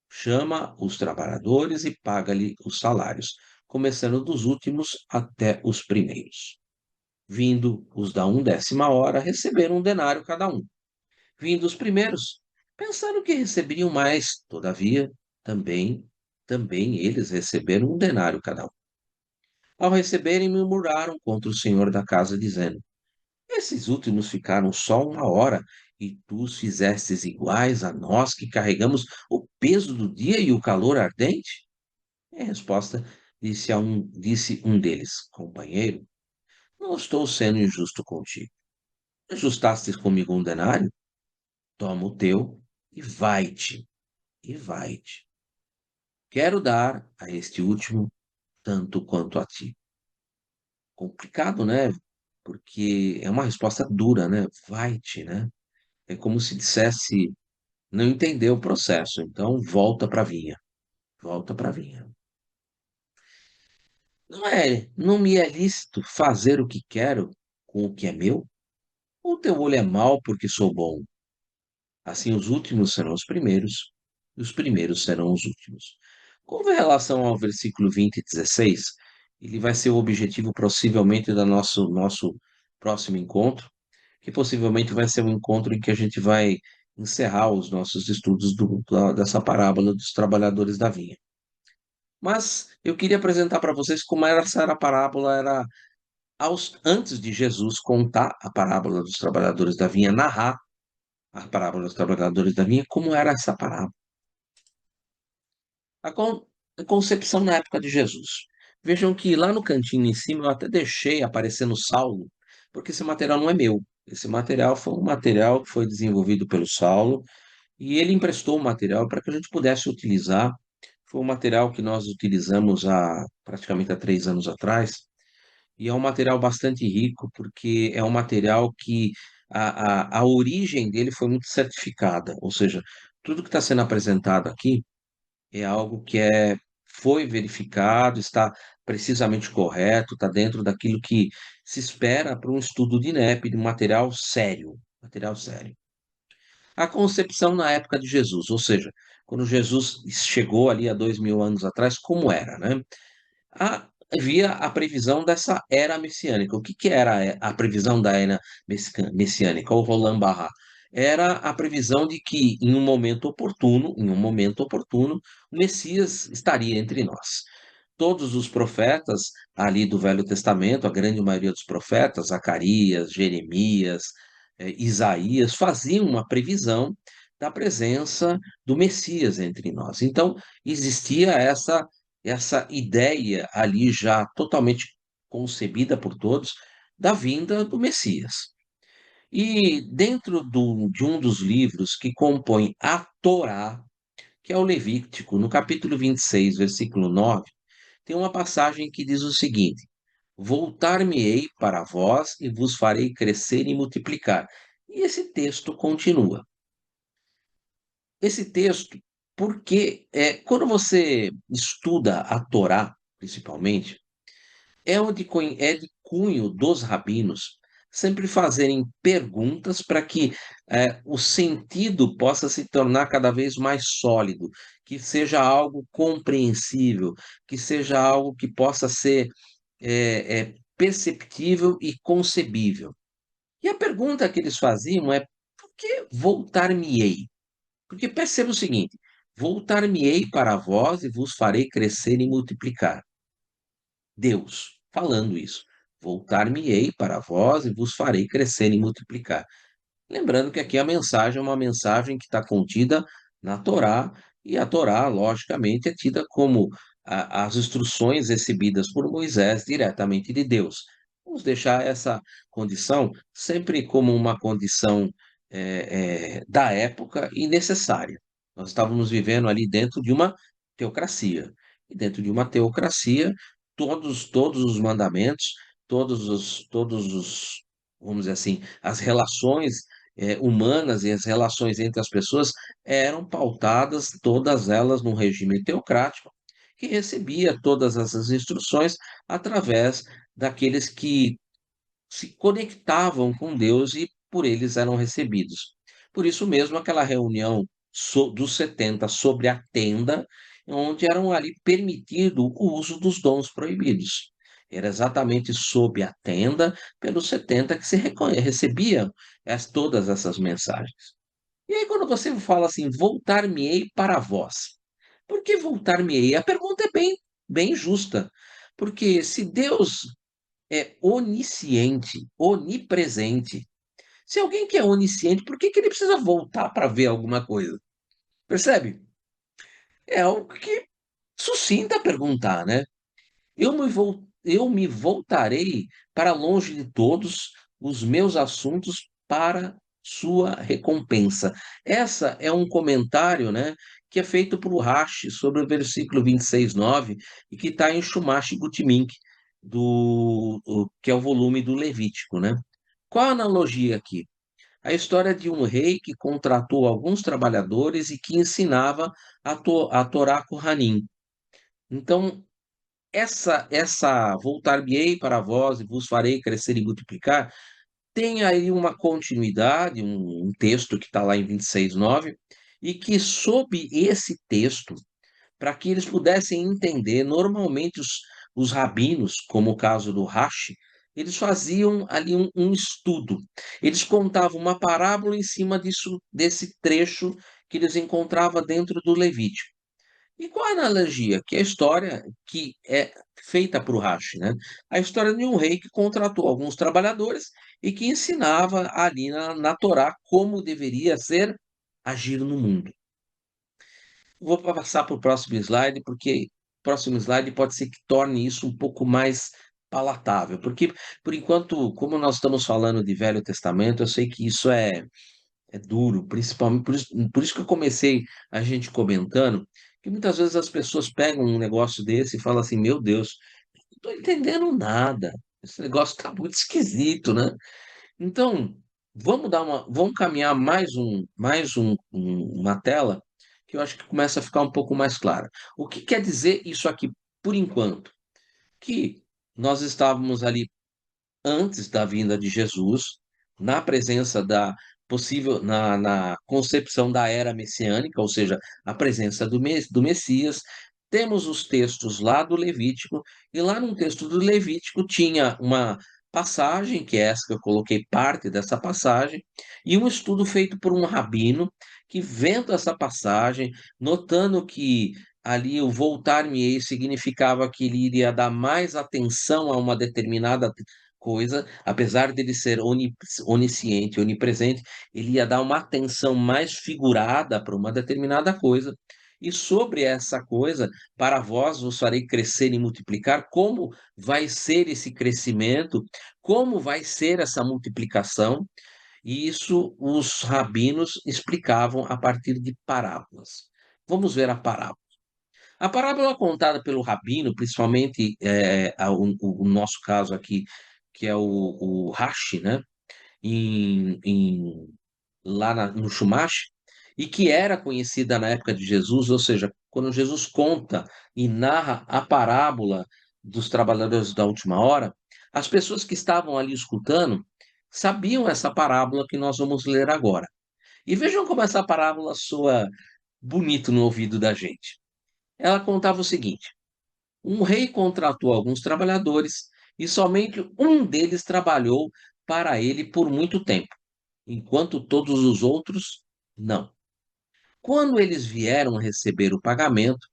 Chama os trabalhadores e paga-lhe os salários, começando dos últimos até os primeiros. Vindo os da 10ª hora, receberam um denário cada um. Vindo os primeiros, pensaram que receberiam mais, todavia, também eles receberam um denário cada um. Ao receberem, murmuraram contra o senhor da casa, dizendo: Esses últimos ficaram só 1 hora, e tu os fizestes iguais a nós que carregamos o peso do dia e o calor ardente? Em resposta, disse um deles: Companheiro, não estou sendo injusto contigo. Ajustastes comigo um denário? Toma o teu e vai-te. Quero dar a este último tanto quanto a ti. Complicado, né? Porque é uma resposta dura, né? Vai-te, né? É como se dissesse, não entendeu o processo, então volta para a vinha, volta para a vinha. Não me é lícito fazer o que quero com o que é meu? Ou teu olho é mau porque sou bom? Assim os últimos serão os primeiros, e os primeiros serão os últimos. Com relação ao versículo 20 e 16, ele vai ser o objetivo possivelmente do nosso próximo encontro, que possivelmente vai ser um encontro em que a gente vai encerrar os nossos estudos dessa parábola dos trabalhadores da vinha. Mas eu queria apresentar para vocês como era a parábola, era antes de Jesus contar a parábola dos trabalhadores da vinha, narrar a parábola dos trabalhadores da vinha, como era essa parábola. A, con- a concepção na época de Jesus. Vejam que lá no cantinho em cima eu até deixei aparecendo Saulo, porque esse material não é meu. Esse material foi um material que foi desenvolvido pelo Saulo e ele emprestou o material para que a gente pudesse utilizar. Foi um material que nós utilizamos há praticamente há 3 anos atrás e é um material bastante rico porque é um material que a origem dele foi muito certificada, ou seja, tudo que está sendo apresentado aqui é algo foi verificado, está precisamente correto, está dentro daquilo que se espera para um estudo de INEP, de um material sério, material sério. A concepção na época de Jesus, ou seja, quando Jesus chegou ali há 2000 anos atrás, como era, né? Havia a previsão dessa era messiânica. O que era a previsão da era messiânica? O Roland Barthes. Era a previsão de que, em um momento oportuno, o Messias estaria entre nós. Todos os profetas ali do Velho Testamento, a grande maioria dos profetas, Zacarias, Jeremias, Isaías, faziam uma previsão da presença do Messias entre nós. Então, existia essa ideia ali já totalmente concebida por todos da vinda do Messias. E dentro de um dos livros que compõe a Torá, que é o Levítico, no capítulo 26, versículo 9, tem uma passagem que diz o seguinte: Voltar-me-ei para vós e vos farei crescer e multiplicar. E esse texto continua. Esse texto Porque quando você estuda a Torá, principalmente, é de cunho dos rabinos sempre fazerem perguntas para que o sentido possa se tornar cada vez mais sólido, que seja algo compreensível, que seja algo que possa ser perceptível e concebível. E a pergunta que eles faziam é: por que voltar-me-ei? Porque perceba o seguinte: voltar-me-ei para vós e vos farei crescer e multiplicar. Deus falando isso. Voltar-me-ei para vós e vos farei crescer e multiplicar. Lembrando que aqui a mensagem é uma mensagem que está contida na Torá, e a Torá, logicamente, é tida como as instruções recebidas por Moisés diretamente de Deus. Vamos deixar essa condição sempre como uma condição da época e necessária. Nós estávamos vivendo ali dentro de uma teocracia. E dentro de uma teocracia, todos os mandamentos, vamos dizer assim, as relações humanas e as relações entre as pessoas eram pautadas, todas elas, num regime teocrático, que recebia todas essas instruções através daqueles que se conectavam com Deus e por eles eram recebidos. Por isso mesmo, aquela reunião dos 70 sobre a tenda, onde eram ali permitido o uso dos dons proibidos. Era exatamente sob a tenda, pelos 70, que se recebiam todas essas mensagens. E aí, quando você fala assim, voltar-me-ei para vós. Por que voltar-me-ei? A pergunta é bem justa. Porque se Deus é onisciente, onipresente. Se alguém que é onisciente, por que ele precisa voltar para ver alguma coisa? Percebe? É algo que suscita a perguntar, né? Eu me voltarei para longe de todos os meus assuntos para sua recompensa. Essa é um comentário, né, que é feito por Rashi sobre o versículo 26:9 e que está em Shumash Gutmink, que é o volume do Levítico, né? Qual a analogia aqui? A história de um rei que contratou alguns trabalhadores e que ensinava a Torá Kohanim. Então, essa voltar-me-ei para vós e vos farei crescer e multiplicar, tem aí uma continuidade, um texto que está lá em 26:9, e que sob esse texto, para que eles pudessem entender, normalmente os rabinos, como o caso do Rashi, eles faziam ali um estudo. Eles contavam uma parábola em cima desse trecho que eles encontravam dentro do Levítico. E qual a analogia? Que é a história que é feita para o Rashi, né? A história de um rei que contratou alguns trabalhadores e que ensinava ali na Torá como deveria ser agir no mundo. Vou passar para o próximo slide, porque o próximo slide pode ser que torne isso um pouco mais palatável. Porque, por enquanto, como nós estamos falando de Velho Testamento, eu sei que isso é duro, principalmente por isso que eu comecei a gente comentando, que muitas vezes as pessoas pegam um negócio desse e falam assim: meu Deus, não estou entendendo nada. Esse negócio está muito esquisito, né? Então, vamos caminhar uma tela que eu acho que começa a ficar um pouco mais clara. O que quer dizer isso aqui por enquanto? Que nós estávamos ali antes da vinda de Jesus, na presença da possível, na concepção da era messiânica, ou seja, a presença do Messias. Temos os textos lá do Levítico, e lá no texto do Levítico tinha uma passagem, que é essa que eu coloquei parte dessa passagem, e um estudo feito por um rabino, que vendo essa passagem, notando que ali o voltar-me-ei significava que ele iria dar mais atenção a uma determinada coisa, apesar dele ser onisciente, onipresente, ele ia dar uma atenção mais figurada para uma determinada coisa. E sobre essa coisa, para vós vos farei crescer e multiplicar, como vai ser esse crescimento, como vai ser essa multiplicação, e isso os rabinos explicavam a partir de parábolas. Vamos ver a parábola. A parábola contada pelo rabino, principalmente o nosso caso aqui, que é o Rashi, né? Lá no Chumash, e que era conhecida na época de Jesus, ou seja, quando Jesus conta e narra a parábola dos trabalhadores da última hora, as pessoas que estavam ali escutando sabiam essa parábola que nós vamos ler agora. E vejam como essa parábola soa bonito no ouvido da gente. Ela contava o seguinte: um rei contratou alguns trabalhadores e somente um deles trabalhou para ele por muito tempo, enquanto todos os outros não. Quando eles vieram receber o pagamento,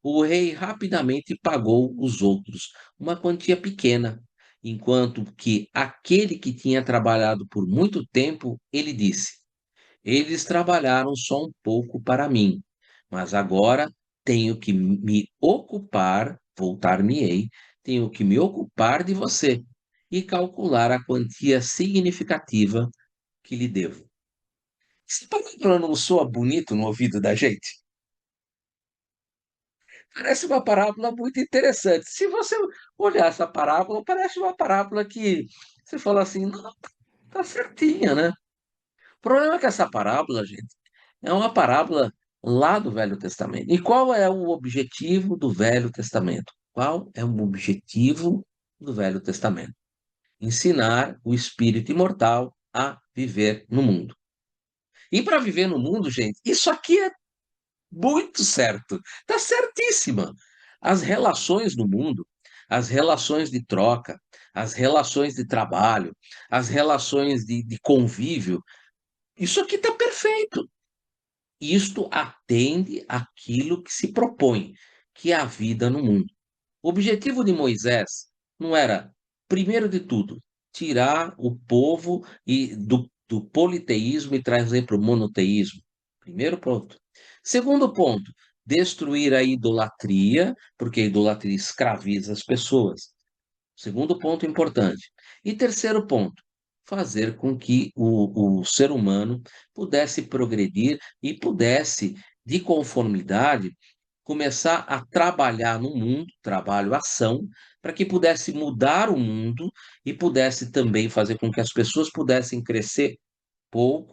o rei rapidamente pagou os outros uma quantia pequena, enquanto que aquele que tinha trabalhado por muito tempo, ele disse: eles trabalharam só um pouco para mim, mas agora tenho que me ocupar, voltar-me-ei, tenho que me ocupar de você e calcular a quantia significativa que lhe devo. Esse parábola não soa bonito no ouvido da gente? Parece uma parábola muito interessante. Se você olhar essa parábola, parece uma parábola que você fala assim, não, tá certinha, né? O problema é que essa parábola, gente, é uma parábola lá do Velho Testamento. E qual é o objetivo do Velho Testamento? Qual é o objetivo do Velho Testamento? Ensinar o espírito imortal a viver no mundo. E para viver no mundo, gente, isso aqui é muito certo. Está certíssima. As relações no mundo, as relações de troca, as relações de trabalho, as relações de convívio, isso aqui está perfeito. Isto atende àquilo que se propõe, que é a vida no mundo. O objetivo de Moisés não era, primeiro de tudo, tirar o povo do politeísmo e trazer para o monoteísmo. Primeiro ponto. Segundo ponto, destruir a idolatria, porque a idolatria escraviza as pessoas. Segundo ponto importante. E terceiro ponto, fazer com que o ser humano pudesse progredir e pudesse, de conformidade, começar a trabalhar no mundo, trabalho-ação, para que pudesse mudar o mundo e pudesse também fazer com que as pessoas pudessem crescer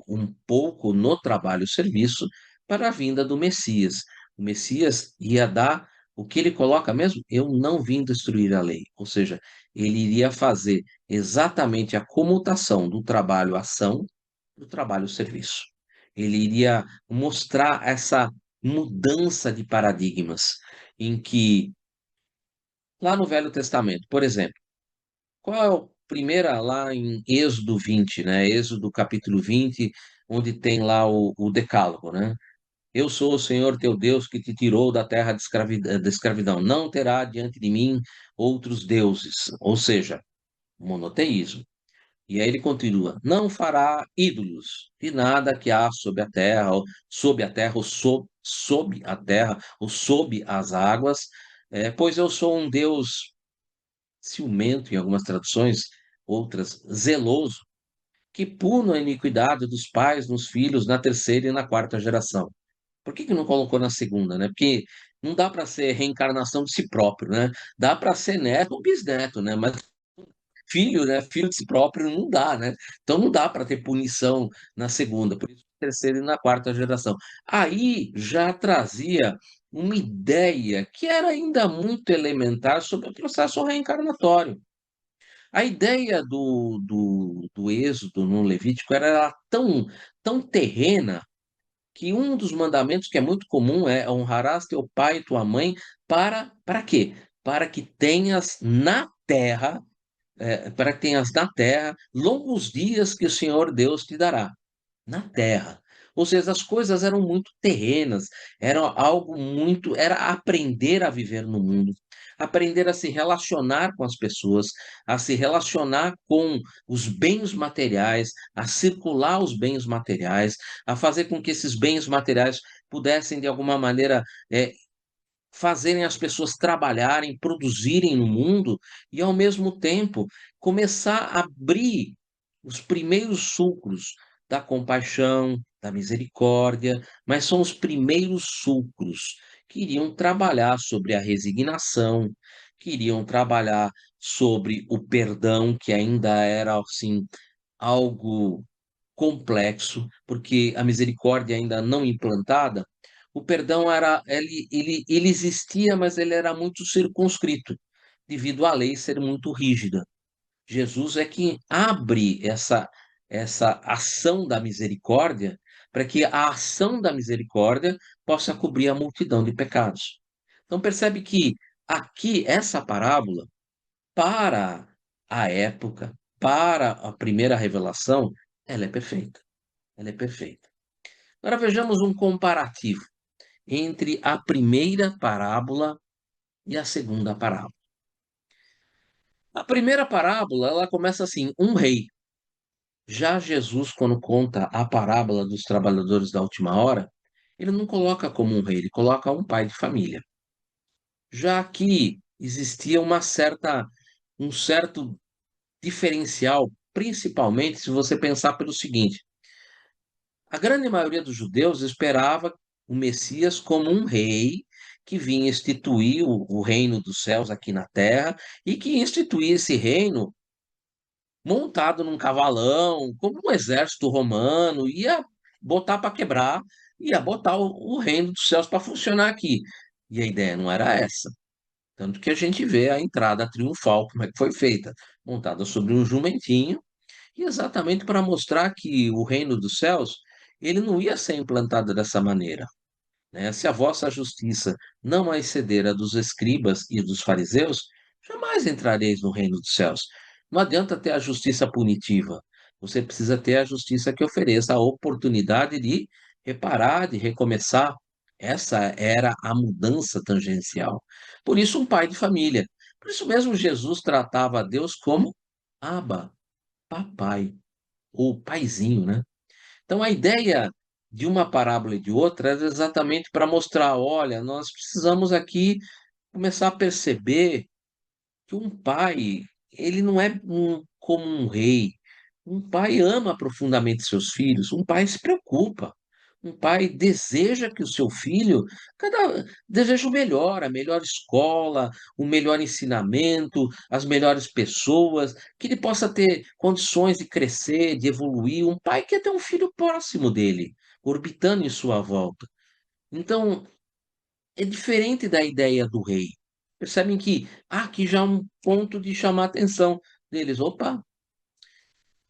um pouco no trabalho-serviço para a vinda do Messias. O Messias ia dar o que ele coloca mesmo? Eu não vim destruir a lei. Ou seja, ele iria fazer exatamente a comutação do trabalho-ação do trabalho-serviço. Ele iria mostrar essa mudança de paradigmas em que, lá no Velho Testamento, por exemplo, qual é o primeira lá em Êxodo 20, né? Êxodo capítulo 20, onde tem lá o decálogo, né? Eu sou o Senhor teu Deus que te tirou da terra de da escravidão. Não terá diante de mim outros deuses, ou seja, monoteísmo. E aí ele continua: não fará ídolos de nada que há sobre a terra, ou sob a terra, ou sob a terra, ou sob as águas, pois eu sou um Deus ciumento, em algumas traduções, outras, zeloso, que pune a iniquidade dos pais nos filhos na terceira e na quarta geração. Por que não colocou na segunda, né? Porque não dá para ser reencarnação de si próprio, né? Dá para ser neto ou bisneto, né? Mas filho, né? Filho de si próprio não dá, né? Então não dá para ter punição na segunda, por isso terceira e na quarta geração. Aí já trazia uma ideia que era ainda muito elementar sobre o processo reencarnatório. A ideia do êxodo no Levítico era tão terrena que um dos mandamentos que é muito comum é honrarás teu pai e tua mãe para quê? Para que tenhas na terra, para que tenhas na terra longos dias que o Senhor Deus te dará na terra. Ou seja, as coisas eram muito terrenas, era algo muito, era aprender a viver no mundo, aprender a se relacionar com as pessoas, a se relacionar com os bens materiais, a circular os bens materiais, a fazer com que esses bens materiais pudessem, de alguma maneira, fazerem as pessoas trabalharem, produzirem no mundo e, ao mesmo tempo, começar a abrir os primeiros sulcros da compaixão, da misericórdia, mas são os primeiros sulcros que iriam trabalhar sobre a resignação, que iriam trabalhar sobre o perdão, que ainda era assim algo complexo, porque a misericórdia ainda não implantada, o perdão ele existia, mas ele era muito circunscrito, devido à lei ser muito rígida. Jesus é quem abre essa ação da misericórdia para que a ação da misericórdia possa cobrir a multidão de pecados. Então percebe que aqui essa parábola, para a época, para a primeira revelação, ela é perfeita. Ela é perfeita. Agora vejamos um comparativo entre a primeira parábola e a segunda parábola. A primeira parábola, ela começa assim: um rei. Já Jesus, quando conta a parábola dos trabalhadores da última hora, ele não coloca como um rei, ele coloca um pai de família. Já aqui existia um certo diferencial, principalmente se você pensar pelo seguinte: a grande maioria dos judeus esperava o Messias como um rei que vinha instituir o reino dos céus aqui na terra e que instituía esse reino montado num cavalão, como um exército romano, ia botar para quebrar, ia botar o reino dos céus para funcionar aqui. E a ideia não era essa. Tanto que a gente vê a entrada triunfal, como é que foi feita, montada sobre um jumentinho, e exatamente para mostrar que o reino dos céus, ele não ia ser implantado dessa maneira, né? Se a vossa justiça não a exceder a dos escribas e dos fariseus, jamais entrareis no reino dos céus. Não adianta ter a justiça punitiva. Você precisa ter a justiça que ofereça a oportunidade de reparar, de recomeçar. Essa era a mudança tangencial. Por isso, um pai de família. Por isso mesmo, Jesus tratava a Deus como Abba, papai, ou paizinho, né? Então, a ideia de uma parábola e de outra era exatamente para mostrar: olha, nós precisamos aqui começar a perceber que um pai, ele não é como um rei. Um pai ama profundamente seus filhos, um pai se preocupa. Um pai deseja que o seu filho deseja o melhor, a melhor escola, o melhor ensinamento, as melhores pessoas, que ele possa ter condições de crescer, de evoluir. Um pai quer ter um filho próximo dele, orbitando em sua volta. Então, é diferente da ideia do rei. Percebem que aqui já é um ponto de chamar a atenção deles. Opa!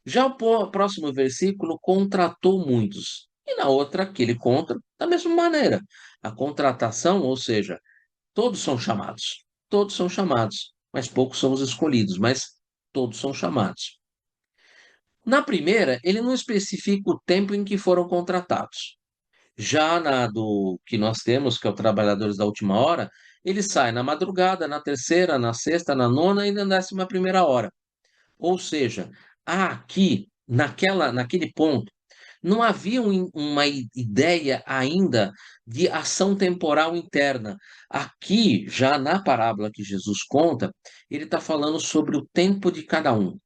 Já o próximo versículo contratou muitos. E na outra, que ele contra, da mesma maneira. A contratação, ou seja, todos são chamados. Todos são chamados, mas poucos são os escolhidos, mas todos são chamados. Na primeira, ele não especifica o tempo em que foram contratados. Já na do que nós temos, que é o Trabalhadores da Última Hora, ele sai na madrugada, na terceira, na sexta, na nona e na 11ª hora. Ou seja, aqui, naquele ponto, não havia uma ideia ainda de ação temporal interna. Aqui, já na parábola que Jesus conta, ele está falando sobre o tempo de cada um,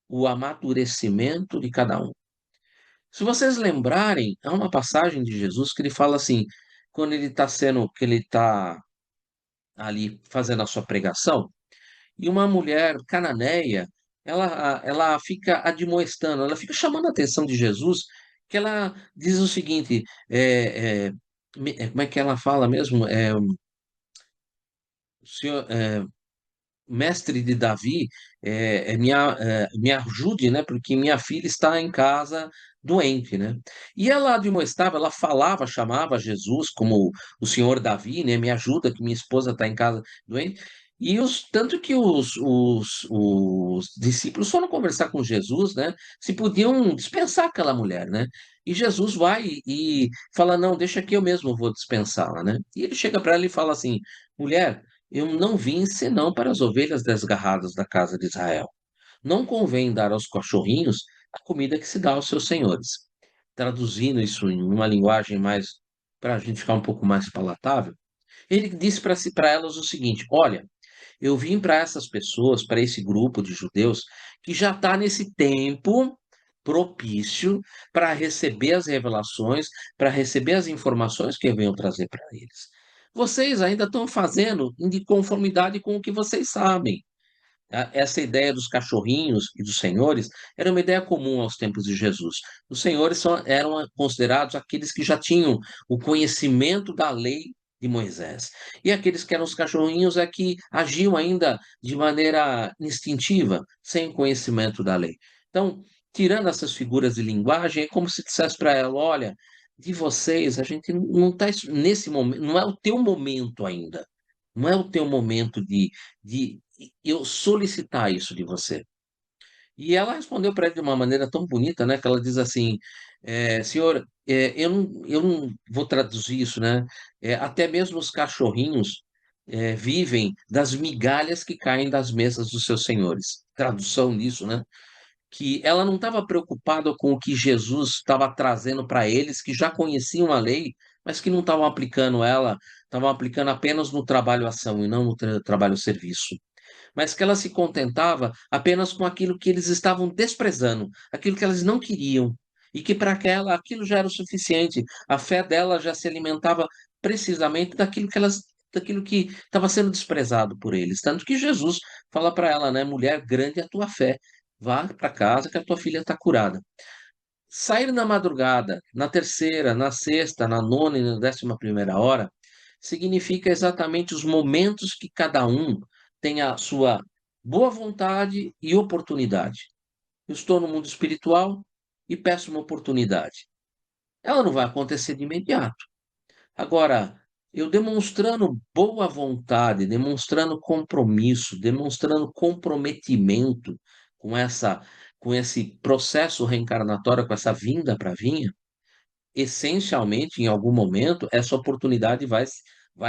o amadurecimento de cada um. Se vocês lembrarem, há uma passagem de Jesus que ele fala assim, quando que ele está ali fazendo a sua pregação, e uma mulher cananeia, ela fica admoestando, ela fica chamando a atenção de Jesus, que ela diz o seguinte, como é que ela fala mesmo? O senhor, mestre de Davi, me ajude, né? Porque minha filha está em casa doente, né? E ela admoestava, ela falava, chamava Jesus como o senhor Davi, né? Me ajuda, que minha esposa está em casa doente. Tanto que os discípulos foram conversar com Jesus, né? Se podiam dispensar aquela mulher, né? E Jesus vai e fala: não, deixa que eu mesmo vou dispensá-la, né? E ele chega para ela e fala assim: mulher, eu não vim senão para as ovelhas desgarradas da casa de Israel. Não convém dar aos cachorrinhos a comida que se dá aos seus senhores. Traduzindo isso em uma linguagem mais, para a gente ficar um pouco mais palatável, ele disse para elas o seguinte: olha, eu vim para essas pessoas, para esse grupo de judeus, que já está nesse tempo propício para receber as revelações, para receber as informações que eu venho trazer para eles. Vocês ainda estão fazendo de conformidade com o que vocês sabem. Essa ideia dos cachorrinhos e dos senhores era uma ideia comum aos tempos de Jesus. Os senhores eram considerados aqueles que já tinham o conhecimento da lei de Moisés. E aqueles que eram os cachorrinhos é que agiam ainda de maneira instintiva, sem conhecimento da lei. Então, tirando essas figuras de linguagem, é como se dissesse para ela: olha, de vocês, a gente não está nesse momento, não é o teu momento ainda. Não é o teu momento de eu solicitar isso de você. E ela respondeu para ele de uma maneira tão bonita, né? Que ela diz assim: senhor, eu não vou traduzir isso, né? Até mesmo os cachorrinhos vivem das migalhas que caem das mesas dos seus senhores. Tradução disso, né? Que ela não estava preocupada com o que Jesus estava trazendo para eles, que já conheciam a lei, mas que não estavam aplicando ela, estavam aplicando apenas no trabalho-ação e não no trabalho-serviço. Mas que ela se contentava apenas com aquilo que eles estavam desprezando, aquilo que elas não queriam, e que para ela aquilo já era o suficiente. A fé dela já se alimentava precisamente daquilo que estava sendo desprezado por eles. Tanto que Jesus fala para ela, né, mulher, grande é a tua fé. Vá para casa que a tua filha está curada. Sair na madrugada, na terceira, na sexta, na nona e na 11ª hora, significa exatamente os momentos que cada um tem a sua boa vontade e oportunidade. Eu estou no mundo espiritual e peço uma oportunidade. Ela não vai acontecer de imediato. Agora, eu demonstrando boa vontade, demonstrando compromisso, demonstrando comprometimento com com esse processo reencarnatório, com essa vinda para vir, essencialmente, em algum momento, essa oportunidade vai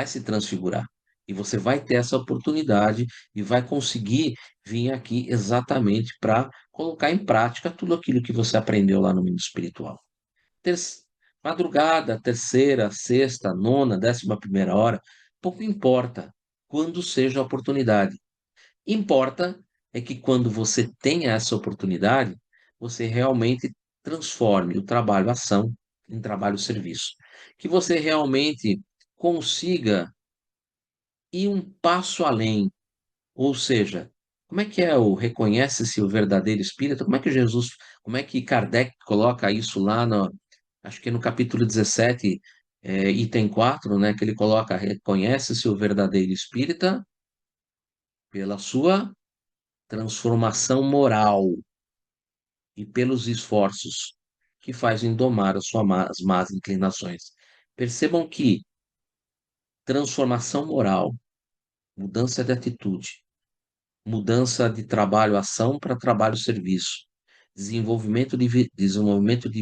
se transfigurar. E você vai ter essa oportunidade e vai conseguir vir aqui exatamente para colocar em prática tudo aquilo que você aprendeu lá no mundo espiritual. Ter- Madrugada, terceira, sexta, nona, 11ª hora, pouco importa quando seja a oportunidade. Importa é que quando você tenha essa oportunidade, você realmente transforme o trabalho-ação em trabalho-serviço. Que você realmente consiga ir um passo além. Ou seja, como é que é o reconhece-se o verdadeiro espírita? Como é que Kardec coloca isso lá no, acho que é no capítulo 17, item 4, né, que ele coloca, reconhece-se o verdadeiro espírita pela sua transformação moral e pelos esforços que fazem domar as más inclinações. Percebam que transformação moral, mudança de atitude, mudança de trabalho-ação para trabalho-serviço, desenvolvimento de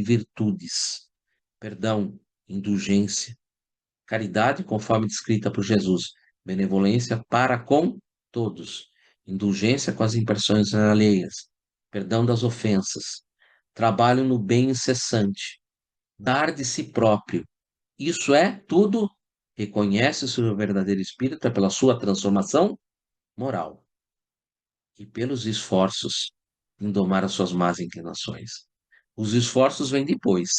virtudes, perdão, indulgência, caridade conforme descrita por Jesus, benevolência para com todos, indulgência com as impressões alheias, perdão das ofensas, trabalho no bem incessante, dar de si próprio. Isso é tudo reconhece o seu verdadeiro espírito pela sua transformação moral e pelos esforços em domar as suas más inclinações. Os esforços vêm depois.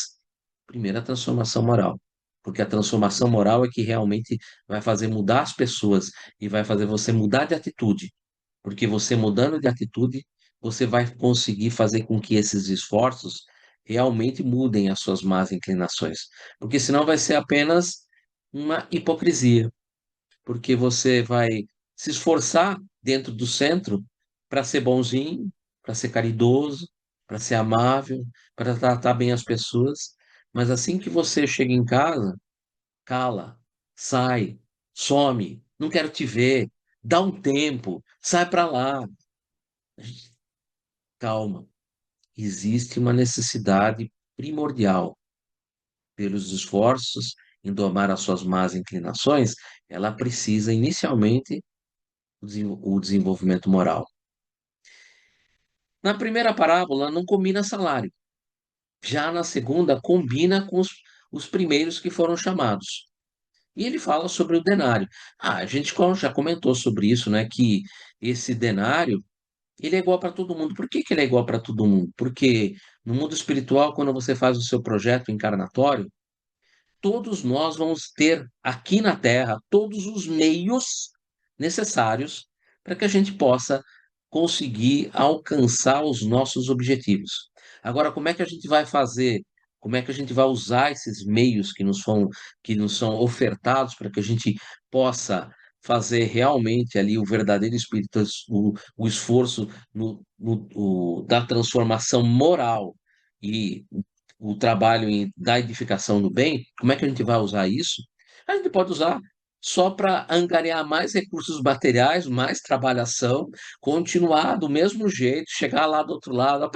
Primeiro, a transformação moral. Porque a transformação moral é que realmente vai fazer mudar as pessoas e vai fazer você mudar de atitude. Porque você mudando de atitude, você vai conseguir fazer com que esses esforços realmente mudem as suas más inclinações. Porque senão vai ser apenas uma hipocrisia porque você vai se esforçar dentro do centro para ser bonzinho, para ser caridoso, para ser amável, para tratar bem as pessoas, mas assim que você chega em casa, cala, sai, some, não quero te ver, dá um tempo, sai para lá. Calma, existe uma necessidade primordial pelos esforços em domar as suas más inclinações, ela precisa inicialmente o desenvolvimento moral. Na primeira parábola, não combina salário. Já na segunda, combina com os primeiros que foram chamados. E ele fala sobre o denário. A gente já comentou sobre isso, né? Que esse denário, ele é igual para todo mundo. Por que que ele é igual para todo mundo? Porque no mundo espiritual, quando você faz o seu projeto encarnatório, todos nós vamos ter aqui na Terra todos os meios necessários para que a gente possa conseguir alcançar os nossos objetivos. Agora, como é que a gente vai fazer? Como é que a gente vai usar esses meios que nos são ofertados para que a gente possa fazer realmente ali o verdadeiro espírito, o esforço da transformação moral e o trabalho da edificação do bem? Como é que a gente vai usar isso? A gente pode usar só para angariar mais recursos materiais, mais trabalhação, continuar do mesmo jeito, chegar lá do outro lado,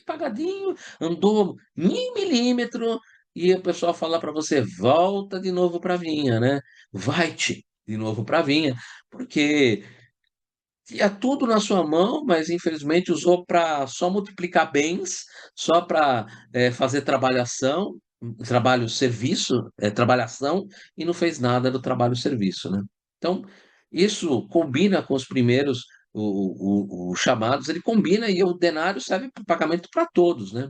pagadinho, andou 1 milímetro, e o pessoal fala para você, volta de novo para a vinha, né? Vai-te de novo para a vinha, porque tinha tudo na sua mão, mas infelizmente usou para só multiplicar bens, só para fazer trabalho-serviço, trabalhação, e não fez nada do trabalho-serviço, né? Então, isso combina com os primeiros, os chamados, ele combina e o denário serve para pagamento para todos, né?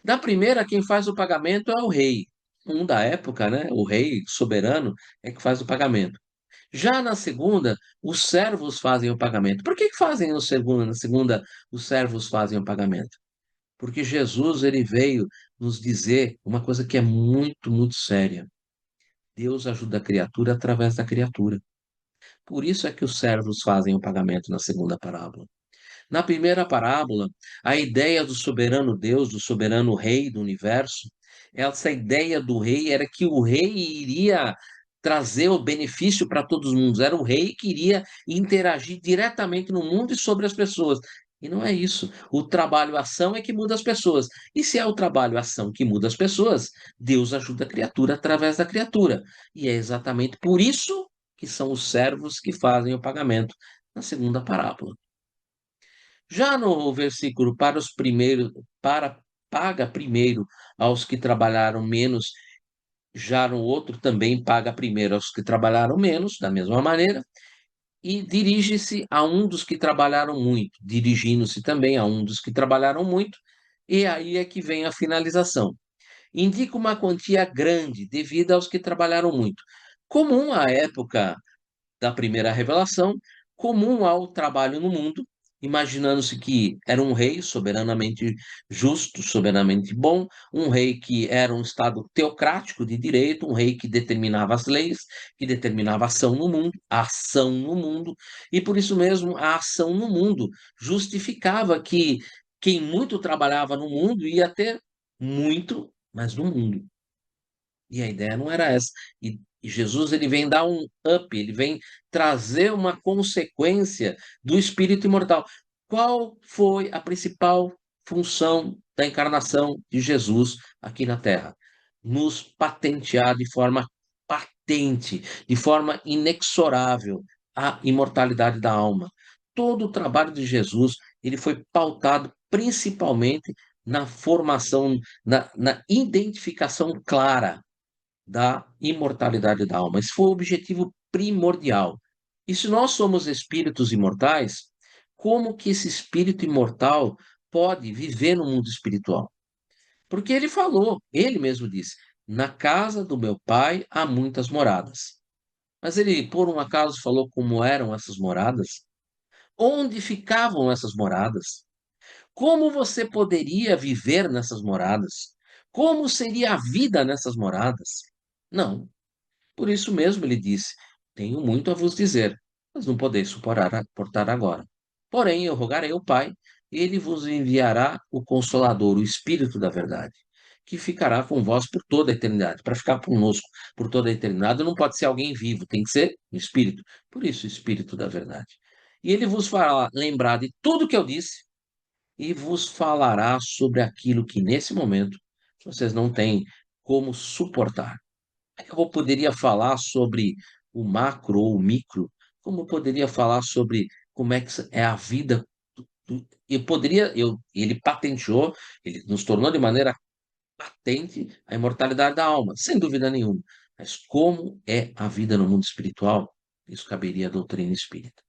Na primeira, quem faz o pagamento é o rei. Da época, né? O rei soberano é que faz o pagamento. Já na segunda, os servos fazem o pagamento. Por que que fazem no segundo, na segunda, os servos fazem o pagamento? Porque Jesus ele veio nos dizer uma coisa que é muito, muito séria. Deus ajuda a criatura através da criatura. Por isso é que os servos fazem o pagamento na segunda parábola. Na primeira parábola, a ideia do soberano Deus, do soberano rei do universo, essa ideia do rei era que o rei iria trazer o benefício para todos os mundos, era o rei que iria interagir diretamente no mundo e sobre as pessoas. E não é isso. O trabalho-ação é que muda as pessoas. E se é o trabalho-ação que muda as pessoas, Deus ajuda a criatura através da criatura. E é exatamente por isso que são os servos que fazem o pagamento na segunda parábola. Já no versículo para paga primeiro aos que trabalharam menos, já no outro também paga primeiro aos que trabalharam menos, da mesma maneira, e dirige-se a um dos que trabalharam muito, dirigindo-se também a um dos que trabalharam muito, e aí é que vem a finalização. Indica uma quantia grande devida aos que trabalharam muito. Comum à época da primeira revelação, comum ao trabalho no mundo, imaginando-se que era um rei soberanamente justo, soberanamente bom, um rei que era um estado teocrático de direito, um rei que determinava as leis, que determinava a ação no mundo, e por isso mesmo a ação no mundo justificava que quem muito trabalhava no mundo ia ter muito, mas no mundo. E a ideia não era essa. E Jesus ele vem dar um up, ele vem trazer uma consequência do espírito imortal. Qual foi a principal função da encarnação de Jesus aqui na Terra? Nos patentear de forma patente, de forma inexorável, a imortalidade da alma. Todo o trabalho de Jesus ele foi pautado principalmente na formação, na identificação clara da imortalidade da alma. Esse foi o objetivo primordial. E se nós somos espíritos imortais, como que esse espírito imortal pode viver no mundo espiritual? Porque ele falou, ele mesmo disse: na casa do meu pai há muitas moradas. Mas ele, por um acaso, falou como eram essas moradas? Onde ficavam essas moradas? Como você poderia viver nessas moradas? Como seria a vida nessas moradas? Não. Por isso mesmo ele disse: tenho muito a vos dizer, mas não podeis suportar agora. Porém, eu rogarei ao Pai, e ele vos enviará o Consolador, o Espírito da Verdade, que ficará com vós por toda a eternidade. Para ficar conosco por toda a eternidade, não pode ser alguém vivo, tem que ser um Espírito. Por isso, o Espírito da Verdade. E ele vos fará lembrar de tudo que eu disse e vos falará sobre aquilo que nesse momento vocês não têm como suportar. Eu poderia falar sobre o macro ou o micro, como eu poderia falar sobre como é que é a vida. Ele patenteou, ele nos tornou de maneira patente a imortalidade da alma, sem dúvida nenhuma. Mas como é a vida no mundo espiritual? Isso caberia à doutrina espírita.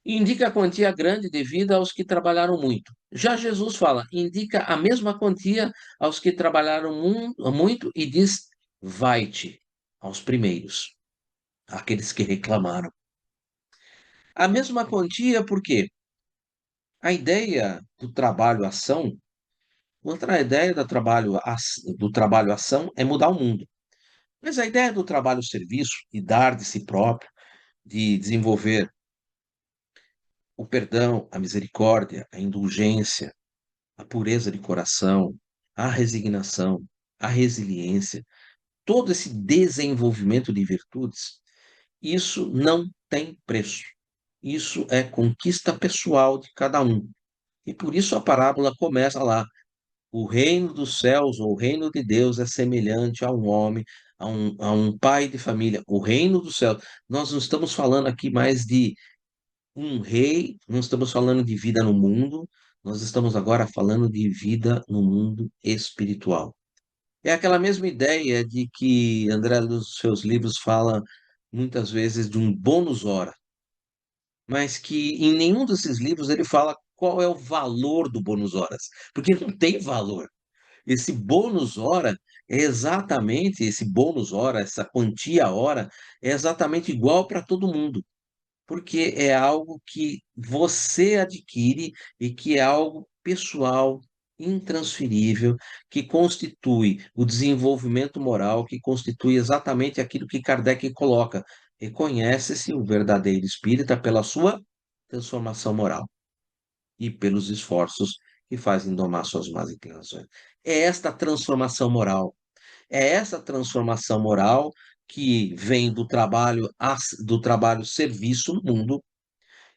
Indica a quantia grande devida aos que trabalharam muito. Já Jesus fala, indica a mesma quantia aos que trabalharam muito e diz, vai-te aos primeiros, aqueles que reclamaram. A mesma quantia, por quê? A ideia do trabalho-ação, outra ideia do trabalho-ação é mudar o mundo. Mas a ideia do trabalho-serviço e dar de si próprio, de desenvolver o perdão, a misericórdia, a indulgência, a pureza de coração, a resignação, a resiliência, todo esse desenvolvimento de virtudes, isso não tem preço. Isso é conquista pessoal de cada um. E por isso a parábola começa lá. O reino dos céus, ou o reino de Deus, é semelhante a um homem, a um pai de família. O reino dos céus. Nós não estamos falando aqui mais de um rei, não estamos falando de vida no mundo, nós estamos agora falando de vida no mundo espiritual. É aquela mesma ideia de que André, nos seus livros, fala muitas vezes de um bônus hora, mas que em nenhum desses livros ele fala qual é o valor do bônus horas, porque não tem valor. Esse bônus hora é exatamente, esse bônus hora, essa quantia hora, é exatamente igual para todo mundo, porque é algo que você adquire e que é algo pessoal, intransferível, que constitui o desenvolvimento moral, que constitui exatamente aquilo que Kardec coloca. Reconhece-se o verdadeiro espírita pela sua transformação moral e pelos esforços que fazem domar suas más inclinações. É esta transformação moral, é essa transformação moral que vem do trabalho serviço no mundo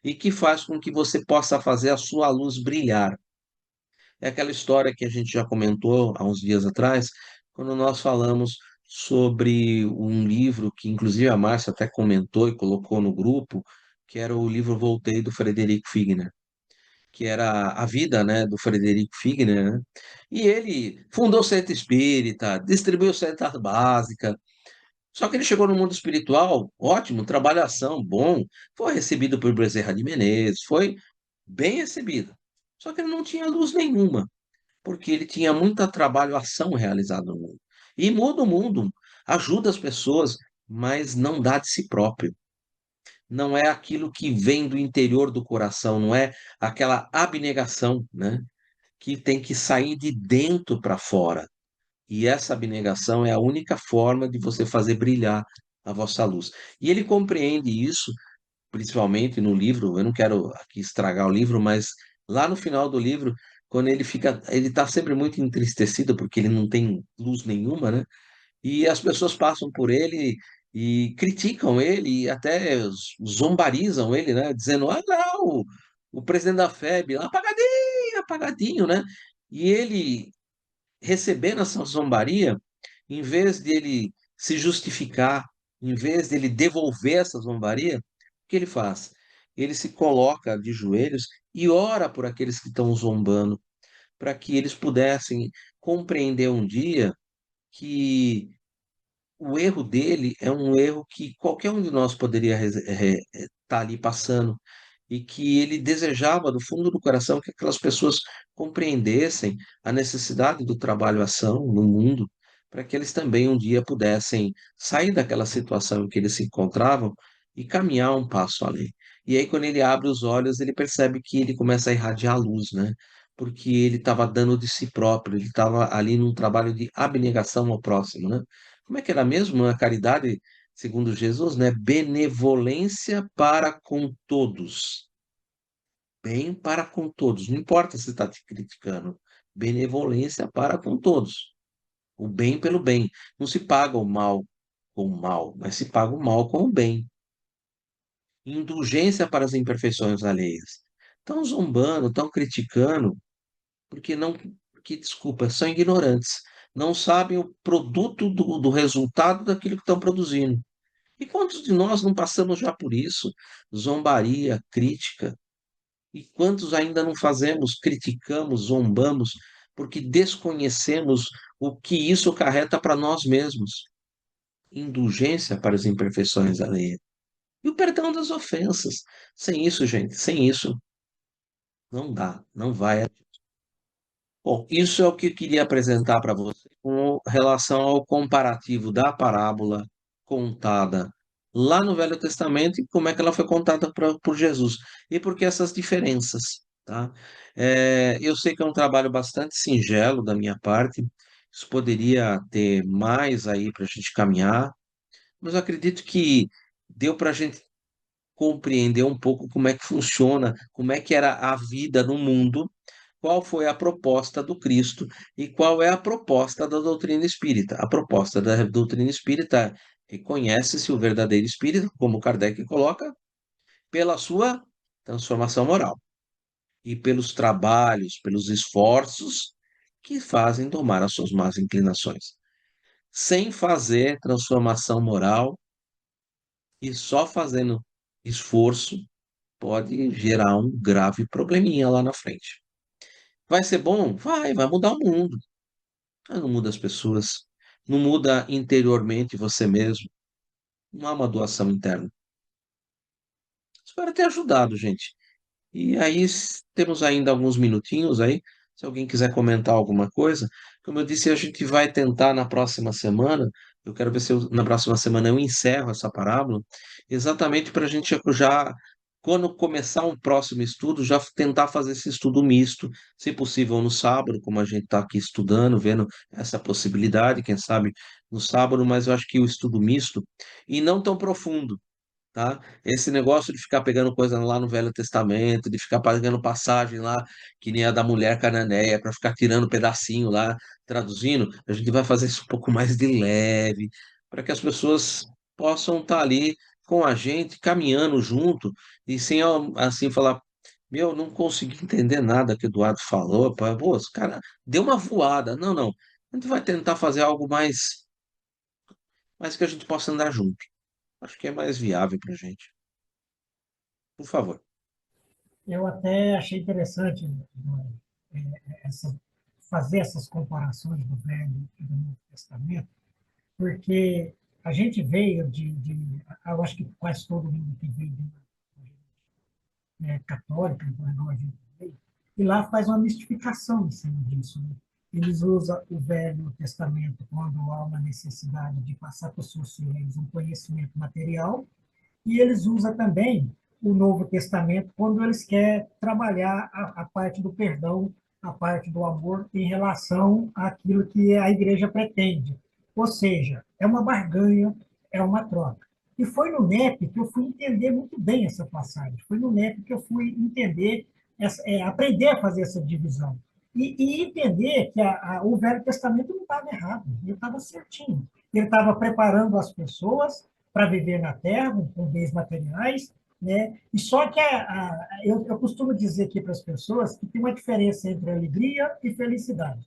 e que faz com que você possa fazer a sua luz brilhar. É aquela história que a gente já comentou há uns dias atrás, quando nós falamos sobre um livro que, inclusive, a Márcia até comentou e colocou no grupo, que era o livro Voltei, do Frederico Figner, que era a vida, né, do Frederico Figner, né? E ele fundou o Centro Espírita, distribuiu cesta básica, só que ele chegou no mundo espiritual, ótimo, trabalhação, bom, foi recebido por Bezerra de Menezes, foi bem recebido. Só que ele não tinha luz nenhuma, porque ele tinha muita trabalho-ação realizada no mundo. E muda o mundo, ajuda as pessoas, mas não dá de si próprio. Não é aquilo que vem do interior do coração, não é aquela abnegação, né? Que tem que sair de dentro para fora. E essa abnegação é a única forma de você fazer brilhar a vossa luz. E ele compreende isso, principalmente no livro. Eu não quero aqui estragar o livro, mas lá no final do livro, quando ele está sempre muito entristecido porque ele não tem luz nenhuma, né? E as pessoas passam por ele e criticam ele e até zombarizam ele, né? Dizendo, ah, não, o presidente da FEB, apagadinho, apagadinho, né? E ele, recebendo essa zombaria, em vez de ele se justificar, em vez de ele devolver essa zombaria, o que ele faz? Ele se coloca de joelhos e ora por aqueles que estão zombando, para que eles pudessem compreender um dia que o erro dele é um erro que qualquer um de nós poderia estar ali passando, e que ele desejava, do fundo do coração, que aquelas pessoas compreendessem a necessidade do trabalho-ação no mundo, para que eles também um dia pudessem sair daquela situação em que eles se encontravam e caminhar um passo além. E aí, quando ele abre os olhos, ele percebe que ele começa a irradiar luz, né? Porque ele estava dando de si próprio, ele estava ali num trabalho de abnegação ao próximo, né? Como é que era mesmo a caridade, segundo Jesus, né? Benevolência para com todos. Bem para com todos. Não importa se está te criticando. Benevolência para com todos. O bem pelo bem. Não se paga o mal com o mal, mas se paga o mal com o bem. Indulgência para as imperfeições alheias. Estão zombando, estão criticando, porque não, porque, desculpa, são ignorantes. Não sabem o produto do resultado daquilo que estão produzindo. E quantos de nós não passamos já por isso? Zombaria, crítica. E quantos ainda não fazemos, criticamos, zombamos, porque desconhecemos o que isso acarreta para nós mesmos? Indulgência para as imperfeições alheias. E o perdão das ofensas. Sem isso, gente, sem isso, não dá, não vai. Bom, isso é o que eu queria apresentar para você com relação ao comparativo da parábola contada lá no Velho Testamento e como é que ela foi contada por Jesus. E por que essas diferenças, tá? Eu sei que é um trabalho bastante singelo da minha parte, isso poderia ter mais aí para a gente caminhar, mas eu acredito que deu para a gente compreender um pouco como é que funciona, como é que era a vida no mundo, qual foi a proposta do Cristo e qual é a proposta da doutrina espírita. A proposta da doutrina espírita é: reconhece-se o verdadeiro espírito, como Kardec coloca, pela sua transformação moral e pelos trabalhos, pelos esforços que fazem tomar as suas más inclinações. Sem fazer transformação moral e só fazendo esforço, pode gerar um grave probleminha lá na frente. Vai ser bom? Vai mudar o mundo. Mas não muda as pessoas, não muda interiormente você mesmo, não há uma doação interna. Espero ter ajudado, gente. E aí, temos ainda alguns minutinhos aí, se alguém quiser comentar alguma coisa. Como eu disse, a gente vai tentar na próxima semana. Eu quero ver se na próxima semana eu encerro essa parábola, exatamente para a gente já, quando começar um próximo estudo, já tentar fazer esse estudo misto, se possível no sábado, como a gente está aqui estudando, vendo essa possibilidade, quem sabe no sábado, mas eu acho que o estudo misto, e não tão profundo, tá? Esse negócio de ficar pegando coisa lá no Velho Testamento, de ficar pegando passagem lá, que nem a da mulher cananeia, para ficar tirando pedacinho lá, traduzindo, a gente vai fazer isso um pouco mais de leve, para que as pessoas possam estar ali com a gente, caminhando junto, e sem assim falar: meu, não consegui entender nada que o Eduardo falou, pô, esse cara deu uma voada. Não, não. A gente vai tentar fazer algo mais que a gente possa andar junto. Acho que é mais viável para a gente. Por favor. Eu até achei interessante essa, fazer essas comparações do Velho e do Novo Testamento, porque a gente veio eu acho que quase todo mundo que veio de católica, então a gente veio, e lá faz uma mistificação em cima disso. Né? Eles usam o Velho Testamento quando há uma necessidade de passar para os seus fiéis um conhecimento material, e eles usam também o Novo Testamento quando eles querem trabalhar a parte do perdão, a parte do amor em relação àquilo que a igreja pretende. Ou seja, é uma barganha, é uma troca. E foi no NEP que eu fui entender muito bem essa passagem. Foi no NEP que eu fui entender, aprender a fazer essa divisão. E entender que o Velho Testamento não estava errado, ele estava certinho. Ele estava preparando as pessoas para viver na Terra, com bens materiais, né? E só que eu costumo dizer aqui para as pessoas que tem uma diferença entre alegria e felicidade.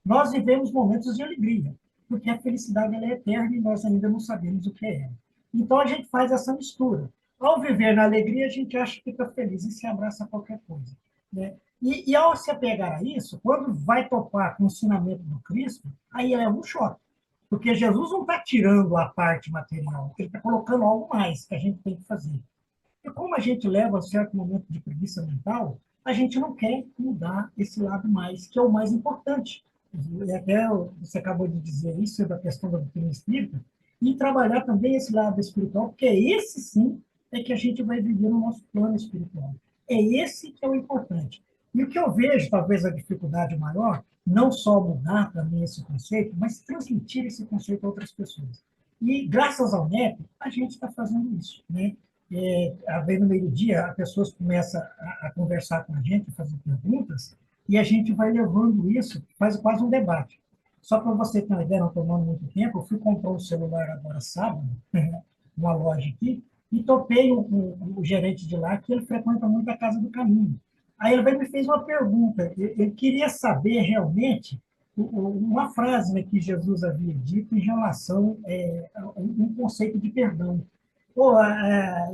Nós vivemos momentos de alegria, porque a felicidade ela é eterna e nós ainda não sabemos o que é ela. Então a gente faz essa mistura. Ao viver na alegria, a gente acha que fica feliz e se abraça a qualquer coisa. Né? E ao se apegar a isso, quando vai topar com o ensinamento do Cristo, aí é um choque. Porque Jesus não está tirando a parte material, ele está colocando algo mais que a gente tem que fazer. E como a gente leva um certo momento de preguiça mental, a gente não quer mudar esse lado mais, que é o mais importante. E até você acabou de dizer isso, da questão da doutrina espírita, e trabalhar também esse lado espiritual, porque esse sim é que a gente vai viver no nosso plano espiritual. É esse que é o importante. E o que eu vejo, talvez a dificuldade maior, não só mudar também esse conceito, mas transmitir esse conceito a outras pessoas. E graças ao NEP, a gente está fazendo isso. Né? No meio do dia, as pessoas começam a conversar com a gente, fazer perguntas, e a gente vai levando isso, faz quase um debate. Só para você ter uma ideia, não tomando muito tempo, eu fui comprar um celular agora sábado, numa loja aqui, e topei o gerente de lá, que ele frequenta muito a Casa do Caminho. Aí ele me fez uma pergunta, ele queria saber realmente uma frase, né, que Jesus havia dito em relação a um conceito de perdão. Pô,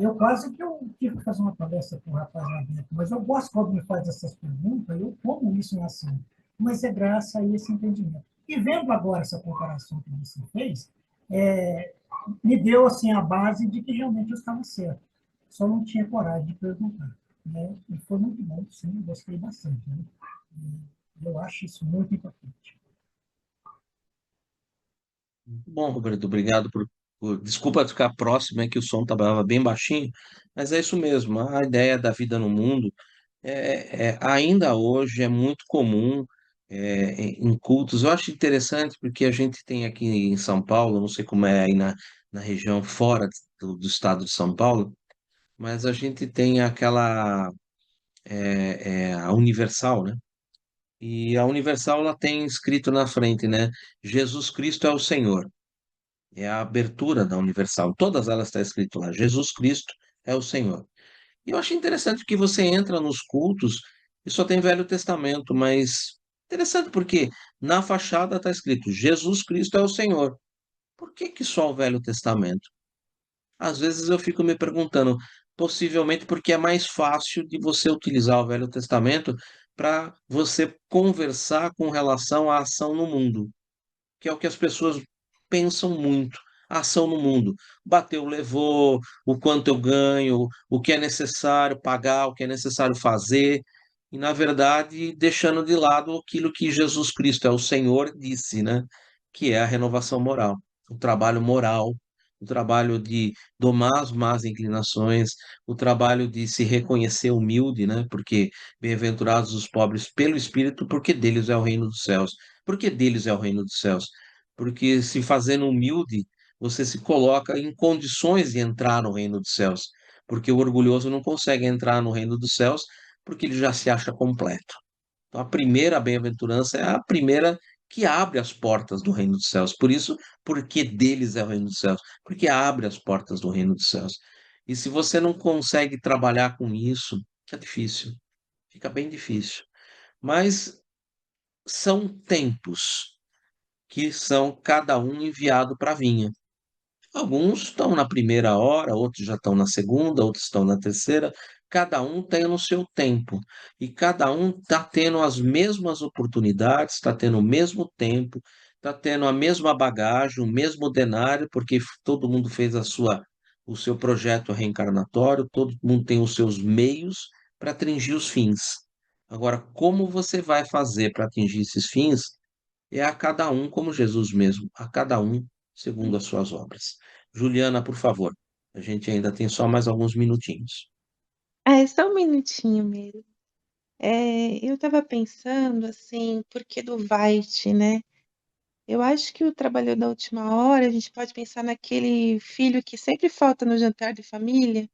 eu quase que eu tive que fazer uma palestra com o rapaz lá dentro, mas eu gosto quando me faz essas perguntas, eu como isso em ação. Mas é graça a esse entendimento. E vendo agora essa comparação que você fez, me deu assim a base de que realmente eu estava certo. Só não tinha coragem de perguntar. Né? E foi muito bom, sim, gostei bastante. Né? E eu acho isso muito importante. Muito bom, Roberto. Obrigado por Desculpa ficar próximo, é que o som estava bem baixinho, mas é isso mesmo. A ideia da vida no mundo ainda hoje é muito comum em cultos. Eu acho interessante porque a gente tem aqui em São Paulo, não sei como é aí na região fora do estado de São Paulo, mas a gente tem aquela a Universal, né? E a Universal ela tem escrito na frente, né? Jesus Cristo é o Senhor. É a abertura da Universal. Todas elas está escrito lá. Jesus Cristo é o Senhor. E eu acho interessante que você entra nos cultos e só tem Velho Testamento, mas interessante porque na fachada está escrito Jesus Cristo é o Senhor. Por que que só o Velho Testamento? Às vezes eu fico me perguntando, possivelmente porque é mais fácil de você utilizar o Velho Testamento para você conversar com relação à ação no mundo, que é o que as pessoas pensam muito. A ação no mundo. Bateu, levou, o quanto eu ganho, o que é necessário pagar, o que é necessário fazer, e, na verdade, deixando de lado aquilo que Jesus Cristo é o Senhor disse, né? Que é a renovação moral, o trabalho moral, o trabalho de domar as más inclinações, o trabalho de se reconhecer humilde, né? Porque bem-aventurados os pobres pelo Espírito, porque deles é o reino dos céus. Porque deles é o reino dos céus. Porque se fazendo humilde, você se coloca em condições de entrar no reino dos céus. Porque o orgulhoso não consegue entrar no reino dos céus porque ele já se acha completo. Então, a primeira bem-aventurança é a primeira que abre as portas do reino dos céus. Por isso, porque deles é o reino dos céus? Porque abre as portas do reino dos céus. E se você não consegue trabalhar com isso, fica difícil, fica bem difícil. Mas são tempos que são cada um enviado para a vinha. Alguns estão na primeira hora, outros já estão na segunda, outros estão na terceira. Cada um tem no seu tempo. E cada um está tendo as mesmas oportunidades, está tendo o mesmo tempo, está tendo a mesma bagagem, o mesmo denário, porque todo mundo fez o seu projeto reencarnatório, todo mundo tem os seus meios para atingir os fins. Agora, como você vai fazer para atingir esses fins? É a cada um como Jesus mesmo, a cada um segundo as suas obras. Juliana, por favor, a gente ainda tem só mais alguns minutinhos. Ah, é só um minutinho mesmo. Eu estava pensando assim, por que do Vait, né? Eu acho que o trabalhador da última hora, a gente pode pensar naquele filho que sempre falta no jantar de família,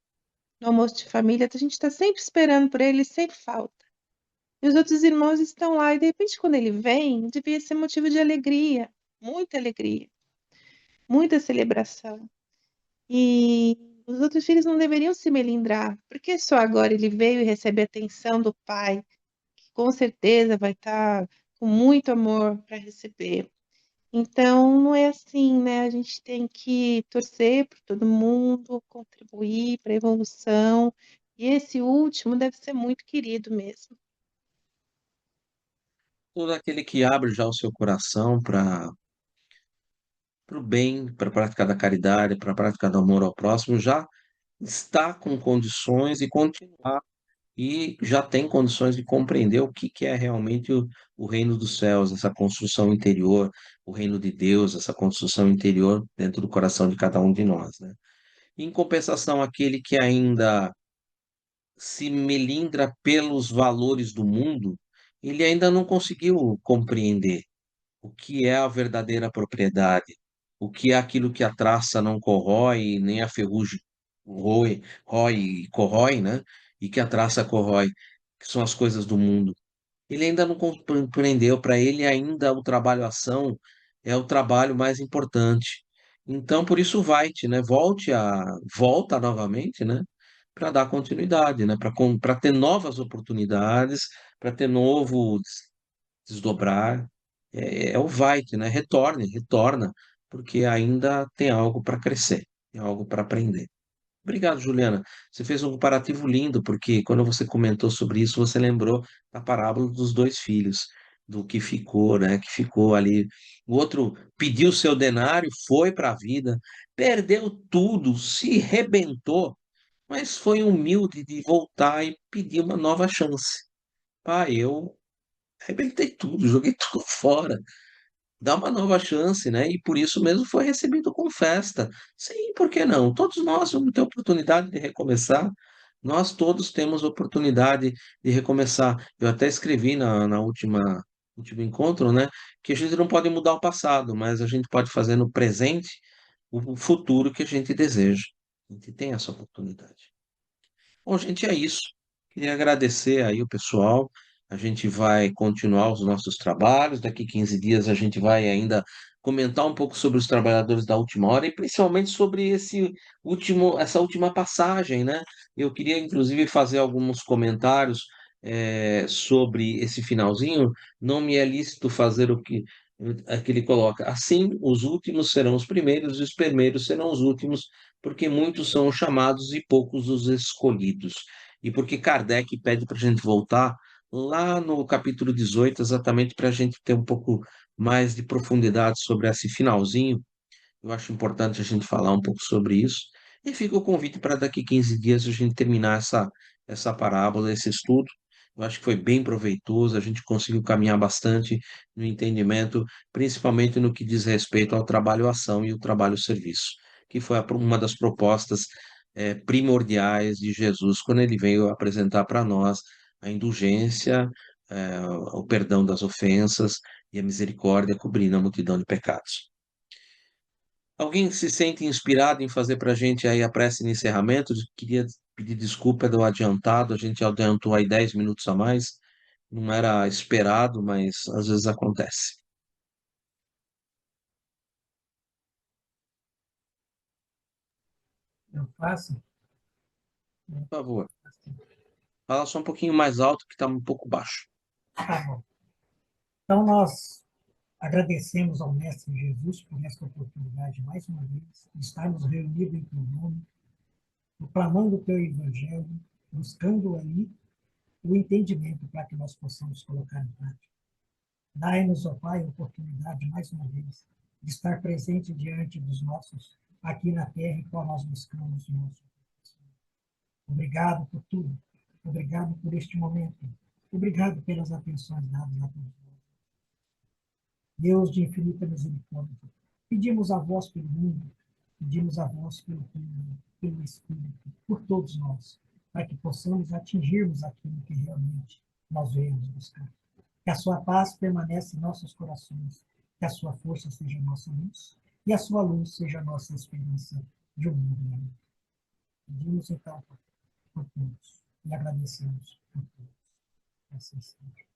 no almoço de família, a gente está sempre esperando por ele, ele sempre falta. E os outros irmãos estão lá, e de repente, quando ele vem, devia ser motivo de alegria, muita celebração. E os outros filhos não deveriam se melindrar, porque só agora ele veio e recebe a atenção do pai, que com certeza vai estar com muito amor para receber. Então, não é assim, né? A gente tem que torcer por todo mundo, contribuir para a evolução. E esse último deve ser muito querido mesmo. Todo aquele que abre já o seu coração para o bem, para a prática da caridade, para a prática do amor ao próximo, já está com condições de continuar e já tem condições de compreender o que é realmente o reino dos céus, essa construção interior, o reino de Deus, essa construção interior dentro do coração de cada um de nós, né? Em compensação, aquele que ainda se melindra pelos valores do mundo, ele ainda não conseguiu compreender o que é a verdadeira propriedade, o que é aquilo que a traça não corrói, nem a ferrugem rói e corrói, né? E que a traça corrói, que são as coisas do mundo. Ele ainda não compreendeu, para ele ainda o trabalho-ação é o trabalho mais importante. Então, por isso, vai-te, né? Volta novamente, né? Para dar continuidade, né? Para ter novas oportunidades, para ter novo desdobrar. É o vai-te, né? Retorna, porque ainda tem algo para crescer, tem algo para aprender. Obrigado, Juliana. Você fez um comparativo lindo, porque quando você comentou sobre isso, você lembrou da parábola dos dois filhos, do que ficou, né? Que ficou ali. O outro pediu seu denário, foi para a vida, perdeu tudo, se rebentou, mas foi humilde de voltar e pedir uma nova chance. Pai, eu arrebentei tudo, joguei tudo fora. dá uma nova chance, né? E por isso mesmo foi recebido com festa. Sim, por que não? Todos nós vamos ter oportunidade de recomeçar. Nós todos temos oportunidade de recomeçar. Eu até escrevi na último encontro, né? Que a gente não pode mudar o passado, mas a gente pode fazer no presente o futuro que a gente deseja. A gente tem essa oportunidade. Bom, gente, é isso. Queria agradecer aí o pessoal. A gente vai continuar os nossos trabalhos. Daqui 15 dias a gente vai ainda comentar um pouco sobre os trabalhadores da última hora e principalmente sobre essa última passagem, né? Eu queria inclusive fazer alguns comentários sobre esse finalzinho. Não me é lícito fazer o que ele coloca. Assim, os últimos serão os primeiros e os primeiros serão os últimos, porque muitos são os chamados e poucos os escolhidos. E porque Kardec pede para a gente voltar lá no capítulo 18, exatamente para a gente ter um pouco mais de profundidade sobre esse finalzinho. Eu acho importante a gente falar um pouco sobre isso. E fica o convite para daqui 15 dias a gente terminar essa parábola, esse estudo. Eu acho que foi bem proveitoso, a gente conseguiu caminhar bastante no entendimento, principalmente no que diz respeito ao trabalho-ação e o trabalho-serviço, que foi uma das propostas primordiais de Jesus quando ele veio apresentar para nós a indulgência, o perdão das ofensas e a misericórdia cobrindo a multidão de pecados. Alguém se sente inspirado em fazer para a gente aí a prece de encerramento? Queria pedir desculpa do adiantado, a gente adiantou aí 10 minutos a mais. Não era esperado, mas às vezes acontece. Eu faço. Por favor, fala só um pouquinho mais alto que está um pouco baixo. Tá bom. Então, nós agradecemos ao Mestre Jesus por esta oportunidade, mais uma vez, de estarmos reunidos em teu nome, proclamando o teu evangelho, buscando ali o entendimento para que nós possamos colocar em prática. Dai-nos, ó Pai, a oportunidade, mais uma vez, de estar presente diante dos nossos, aqui na terra, e qual nós buscamos o nosso. Obrigado por tudo. Obrigado por este momento. Obrigado pelas atenções dadas a todos nós. Deus de infinita misericórdia, pedimos a vós pelo mundo, pedimos a vós pelo Filho, pelo Espírito, por todos nós, para que possamos atingirmos aquilo que realmente nós viemos buscar. Que a sua paz permaneça em nossos corações, que a sua força seja nossa luz, e a sua luz seja nossa esperança de um mundo melhor. Pedimos então por todos, e agradecemos por todos. Assim seja.